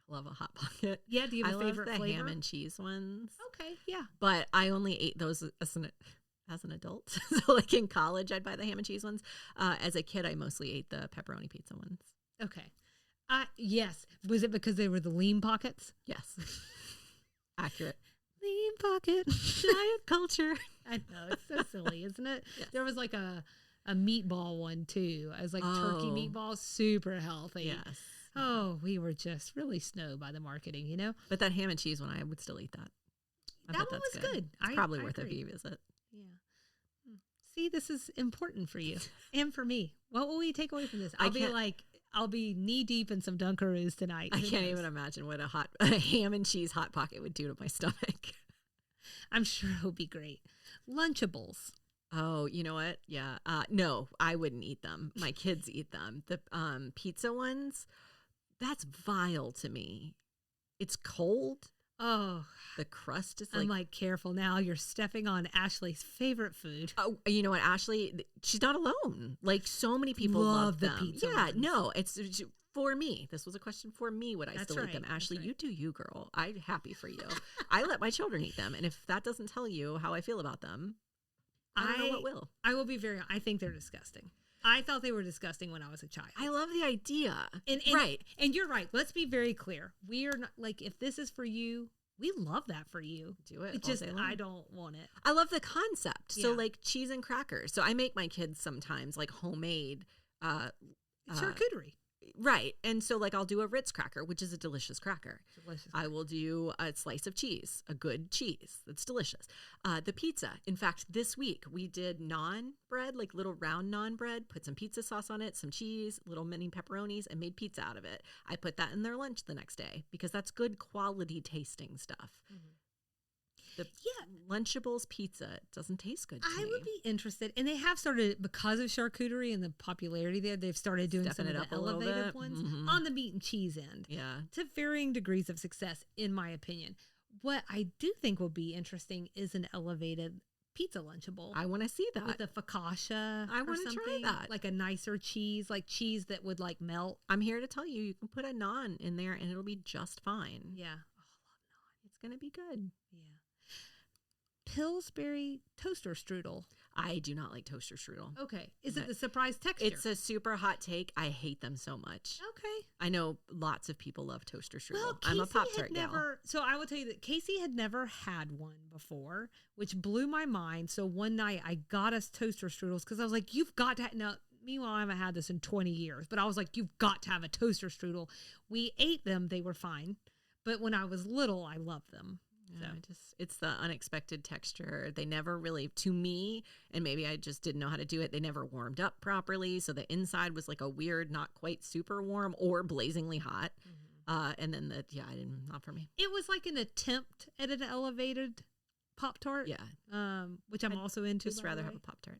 Love a Hot Pocket. Yeah, do you have a favorite flavor? flavor? Ham and cheese ones. Okay, yeah. But I only ate those as an adult. So like in college, I'd buy the ham and cheese ones. As a kid, I mostly ate the pepperoni pizza ones. Okay. Yes. Was it because they were the lean pockets? Yes. Accurate. Lean pocket. Diet culture. I know. It's so silly, isn't it? Yes. There was like a meatball one too. It was like turkey meatballs, super healthy. Yes. Oh, we were just really snowed by the marketing, you know? But that ham and cheese one, I would still eat that. That one was good. It's probably worth a visit. Yeah. See, this is important for you and for me. What will we take away from this? I'll be knee deep in some Dunkaroos tonight. I can't even imagine what a ham and cheese Hot Pocket would do to my stomach. I'm sure it'll be great. Lunchables. Oh, you know what? Yeah. No, I wouldn't eat them. My kids eat them. The pizza ones, that's vile to me. It's cold. Oh, the crust is I'm like, careful now. You're stepping on Ashley's favorite food. Oh, you know what, Ashley? She's not alone. Like, so many people love the them. pizza Yeah, ones. no, it's for me. This was a question for me. Would I That's still eat right. them? Ashley, That's right. you do you, girl. I'm happy for you. I let my children eat them, and if that doesn't tell you how I feel about them, I don't know what will. I will be I think they're disgusting. I thought they were disgusting when I was a child. I love the idea. And right. And you're right. Let's be very clear. We are not, like, if this is for you, we love that for you. Do it. It's just, I don't want it. I love the concept. Yeah. So, like, cheese and crackers. So I make my kids sometimes, like, homemade. Charcuterie. Right. And so, like, I'll do a Ritz cracker, which is a delicious cracker. Delicious. I will do a slice of cheese, a good cheese that's delicious. The pizza. In fact, this week we did naan bread, like little round naan bread, put some pizza sauce on it, some cheese, little mini pepperonis, and made pizza out of it. I put that in their lunch the next day because that's good quality tasting stuff. Mm-hmm. The Lunchables pizza doesn't taste good to me. I would be interested. And they have started, because of charcuterie and the popularity there, they've started doing Stepping some of the elevated ones on the meat and cheese end. Yeah. To varying degrees of success, in my opinion. What I do think would be interesting is an elevated pizza Lunchable. I want to see that. With a focaccia. I want to try that. Like a nicer cheese, like cheese that would like melt. I'm here to tell you, you can put a naan in there and it'll be just fine. Yeah. Oh, I love naan. It's going to be good. Yeah. Pillsbury toaster strudel. I do not like toaster strudel. Okay. Is it the surprise texture? It's a super hot take. I hate them so much. Okay. I know lots of people love toaster strudel. Well, I'm a Pop-Tart gal. So I will tell you that Casey had never had one before, which blew my mind. So one night I got us toaster strudels because I was like, you've got to now. Meanwhile, I haven't had this in 20 years, but I was like, you've got to have a toaster strudel. We ate them. They were fine. But when I was little, I loved them. So it's the unexpected texture. They never really, to me, and maybe I just didn't know how to do it, they never warmed up properly. So the inside was like a weird, not quite super warm or blazingly hot. Mm-hmm. And then not for me. It was like an attempt at an elevated Pop-Tart. Yeah. Which I'm also into. Just rather have a Pop-Tart.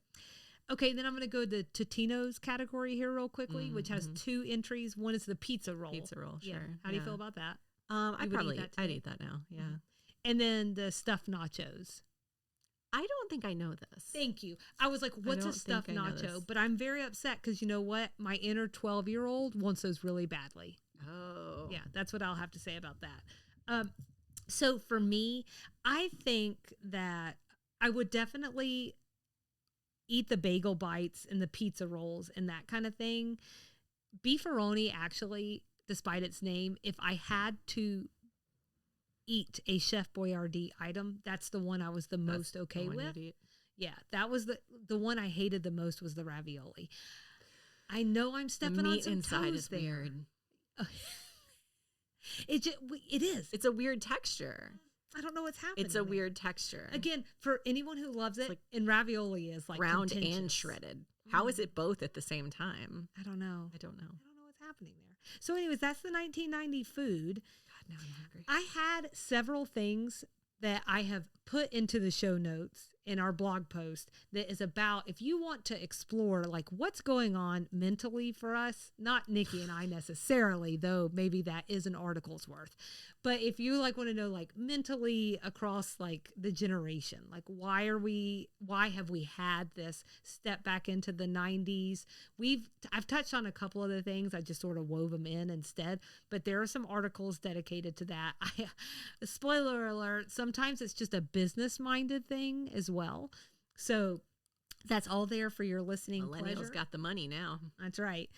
Okay, then I'm going to go to Totino's category here real quickly, which has two entries. One is the pizza roll. Pizza roll, sure. Yeah. How do you feel about that? I'd eat that now. Yeah. Mm-hmm. And then the stuffed nachos. I don't think I know this. Thank you. I was like, what's a stuffed nacho? But I'm very upset because you know what? My inner 12-year-old wants those really badly. Oh. Yeah, that's what I'll have to say about that. So for me, I think that I would definitely eat the bagel bites and the pizza rolls and that kind of thing. Beefaroni, actually, despite its name, if I had to eat a Chef Boyardee item, that's the one I was the most okay with. Yeah, that was the one I hated the most was the ravioli. I know I'm stepping on some inside toes is there. Weird. It is. It's a weird texture. I don't know what's happening. It's a weird texture. Again, for anyone who loves it, and ravioli is like round and shredded. How is it both at the same time? I don't know. I don't know what's happening there. So anyways, that's the 1990 food. God, now I'm hungry. I had several things that I have put into the show notes in our blog post that is about if you want to explore like what's going on mentally for us, not Nikki and I necessarily, though maybe that is an article's worth. But if you like want to know like mentally across like the generation, like why have we had this step back into the 90s? I've touched on a couple other things. I just sort of wove them in instead, but there are some articles dedicated to that. Spoiler alert, sometimes it's just a business minded thing as well. So that's all there for your listening Millennials pleasure. Got the money now. That's right.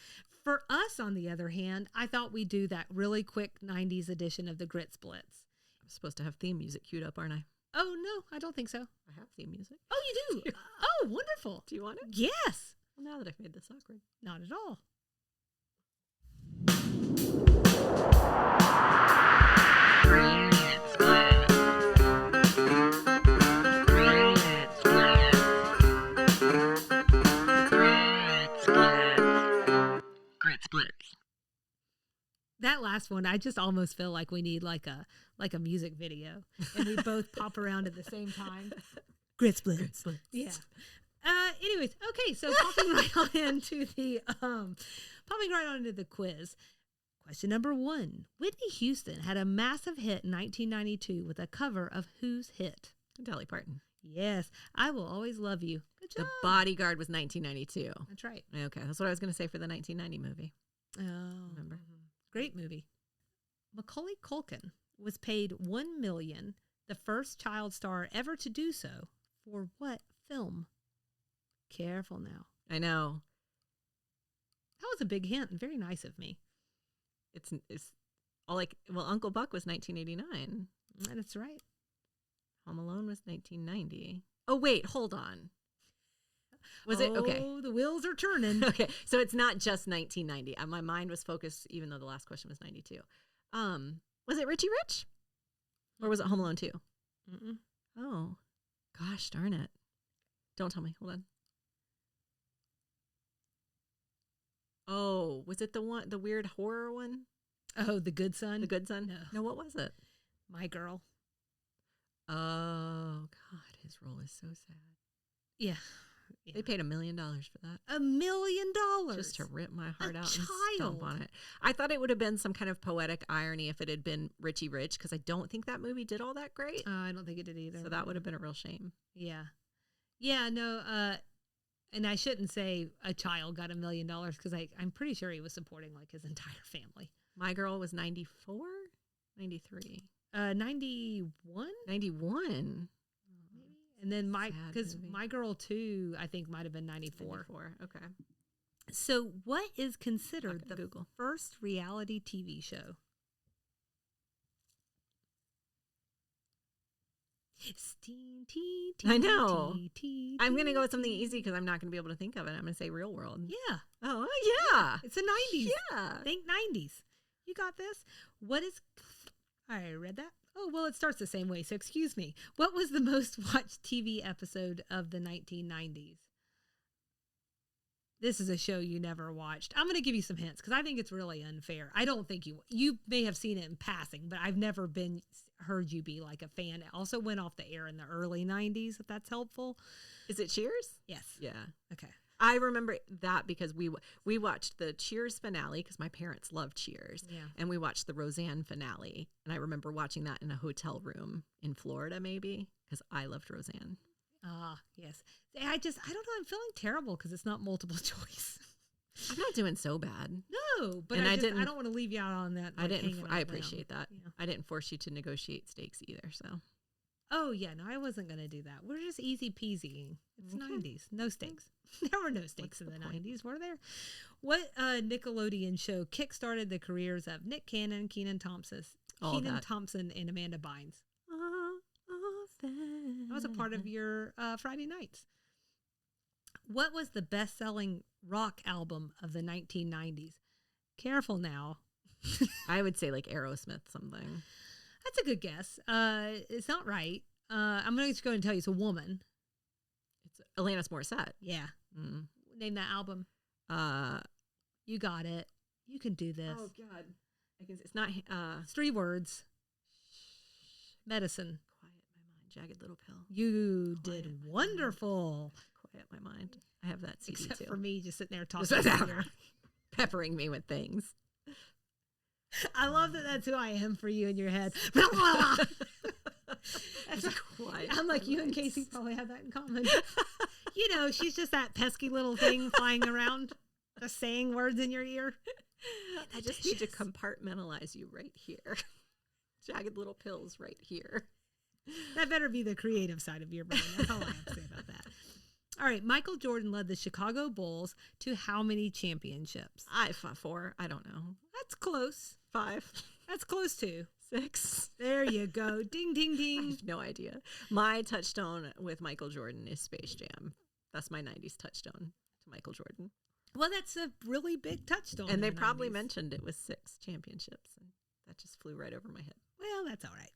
For us, on the other hand, I thought we'd do that really quick 90s edition of the Grits Blitz. I'm supposed to have theme music queued up, aren't I? Oh, no, I don't think so. I have theme music. Oh, you do? Oh, wonderful. Do you want it? Yes. Well, now that I've made this awkward. Not at all. Grits Blitz. That last one, I just almost feel like we need like a music video, and we both pop around at the same time. Grits Blitz. Grits Blitz. Yeah. Anyways, okay, so popping right on into the quiz. Question number 1. Whitney Houston had a massive hit in 1992 with a cover of whose hit? Dolly Parton. Yes, I Will Always Love You. Good job. The Bodyguard was 1992. That's right. Okay, that's what I was going to say for the 1990 movie. Oh, Remember? Great movie. Macaulay Culkin was paid $1 million, the first child star ever to do so, for what film? Careful now. I know. That was a big hint and very nice of me. It's all like, well, Uncle Buck was 1989. That's right. Home Alone was 1990. Oh, wait, hold on. Was it? Okay. Oh, the wheels are turning. Okay, so it's not just 1990. My mind was focused, even though the last question was 92. Was it Richie Rich? Or was it Home Alone 2? Mm-mm. Oh, gosh darn it. Don't tell me. Hold on. Oh, was it the weird horror one? Oh, The Good Son? The Good Son? No. No, what was it? My Girl. Oh, God, his role is so sad. Yeah. They paid $1 million for that. $1 million. Just to rip my heart out child. and stomp on it. I thought it would have been some kind of poetic irony if it had been Richie Rich, because I don't think that movie did all that great. I don't think it did either. So that would have been a real shame. Yeah. Yeah, no, and I shouldn't say a child got $1 million because I'm pretty sure he was supporting like his entire family. My Girl was 94? 93? 91? 91. And then because movie. My Girl 2, I think might have been 94. 94. Okay. So what is considered the Google. first reality TV show? I know. I'm going to go with something easy because I'm not going to be able to think of it. I'm going to say Real World. Yeah. Oh, yeah. It's the 90s. Yeah. Think 90s. You got this? What is... I read that. Oh, well, it starts the same way, so excuse me. What was the most watched TV episode of the 1990s? This is a show you never watched. I'm going to give you some hints because I think it's really unfair. I don't think you may have seen it in passing, but I've never heard you be like a fan. It also went off the air in the early 90s, if that's helpful. Is it Cheers? Yes. Yeah. Okay. I remember that because we watched the Cheers finale because my parents loved Cheers. Yeah. And we watched the Roseanne finale. And I remember watching that in a hotel room in Florida, maybe, because I loved Roseanne. Ah, yes. I don't know. I'm feeling terrible because it's not multiple choice. I'm not doing so bad. No, but I don't want to leave you out on that. Like, I appreciate that. Yeah. I didn't force you to negotiate stakes either. So. Oh yeah, no, I wasn't going to do that. We're just easy peasy. It's Okay. 90s, no stakes. There were no stakes in the 90s, were there? What Nickelodeon show kickstarted the careers of Nick Cannon, Kenan Thompson, and Amanda Bynes? That was a part of your Friday nights. What was the best-selling rock album of the 1990s? Careful now. I would say like Aerosmith something. That's a good guess. It's not right. I'm going to go and tell you it's a woman. It's Alanis Morissette. Yeah. Mm. Name that album. You got it. You can do this. Oh God, it's not. It's 3 words. Medicine. Quiet my mind. Jagged Little Pill. You did wonderful. Quiet my mind. I have that CD Except too. for me just sitting there talking. Peppering me with things. I love that that's who I am for you in your head. That's quiet. I'm like, you and Casey probably have that in common. You know, she's just that pesky little thing flying around, just saying words in your ear. I just need to compartmentalize you right here. Jagged Little Pills right here. That better be the creative side of your brain. That's all I have to say about that. All right, Michael Jordan led the Chicago Bulls to how many championships? 4. I don't know. That's close. 5. That's close too. 6. There you go. Ding, ding, ding. I have no idea. My touchstone with Michael Jordan is Space Jam. That's my 90s touchstone to Michael Jordan. Well, that's a really big touchstone. And they probably 90s. mentioned it was 6 championships. And that just flew right over my head. Well, that's all right.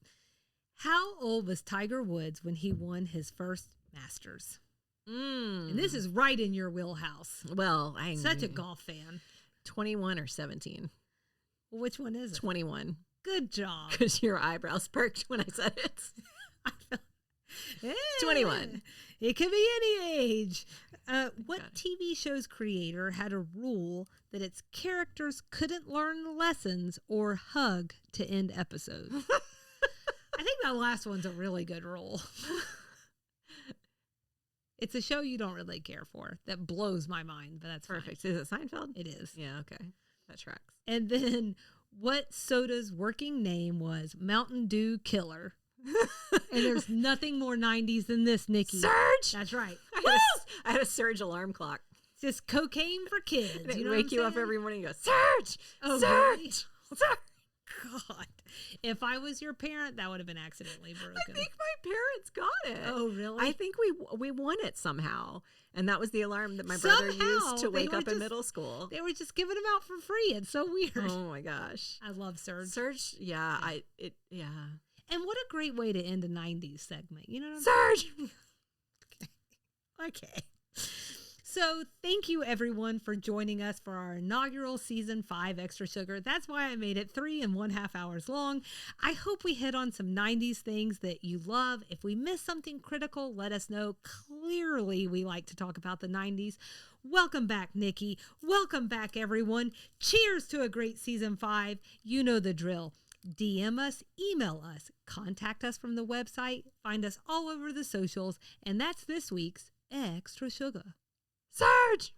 How old was Tiger Woods when he won his first Masters? And this is right in your wheelhouse. Well, I'm such a golf fan. 21 or 17. Well, which one is it? 21. Good job. Because your eyebrows perked when I said it. 21. It could be any age. What TV show's creator had a rule that its characters couldn't learn lessons or hug to end episodes? I think that last one's a really good rule. It's a show you don't really care for. That blows my mind, but that's perfect. Fine. Is it Seinfeld? It is. Yeah, okay. That tracks. And then what soda's working name was Mountain Dew Killer? And there's nothing more 90s than this, Nikki. Surge! That's right. I had a Surge alarm clock. It's just cocaine for kids. And you know wake you up every morning and go, Surge! Oh, Surge! Really? Surge! God. If I was your parent, that would have been accidentally broken. I think my parents got it. Oh, really? I think we won it somehow. And that was the alarm that my brother used to wake up in middle school. They were just giving them out for free. It's so weird. Oh, my gosh. I love Surge. Surge, yeah. And what a great way to end a 90s segment. You know what I'm saying? Surge! Okay. So thank you, everyone, for joining us for our inaugural Season 5 Extra Sugar. That's why I made it 3.5 hours long. I hope we hit on some 90s things that you love. If we missed something critical, let us know. Clearly, we like to talk about the 90s. Welcome back, Nikki. Welcome back, everyone. Cheers to a great Season 5. You know the drill. DM us, email us, contact us from the website, find us all over the socials, and that's this week's Extra Sugar. Surge!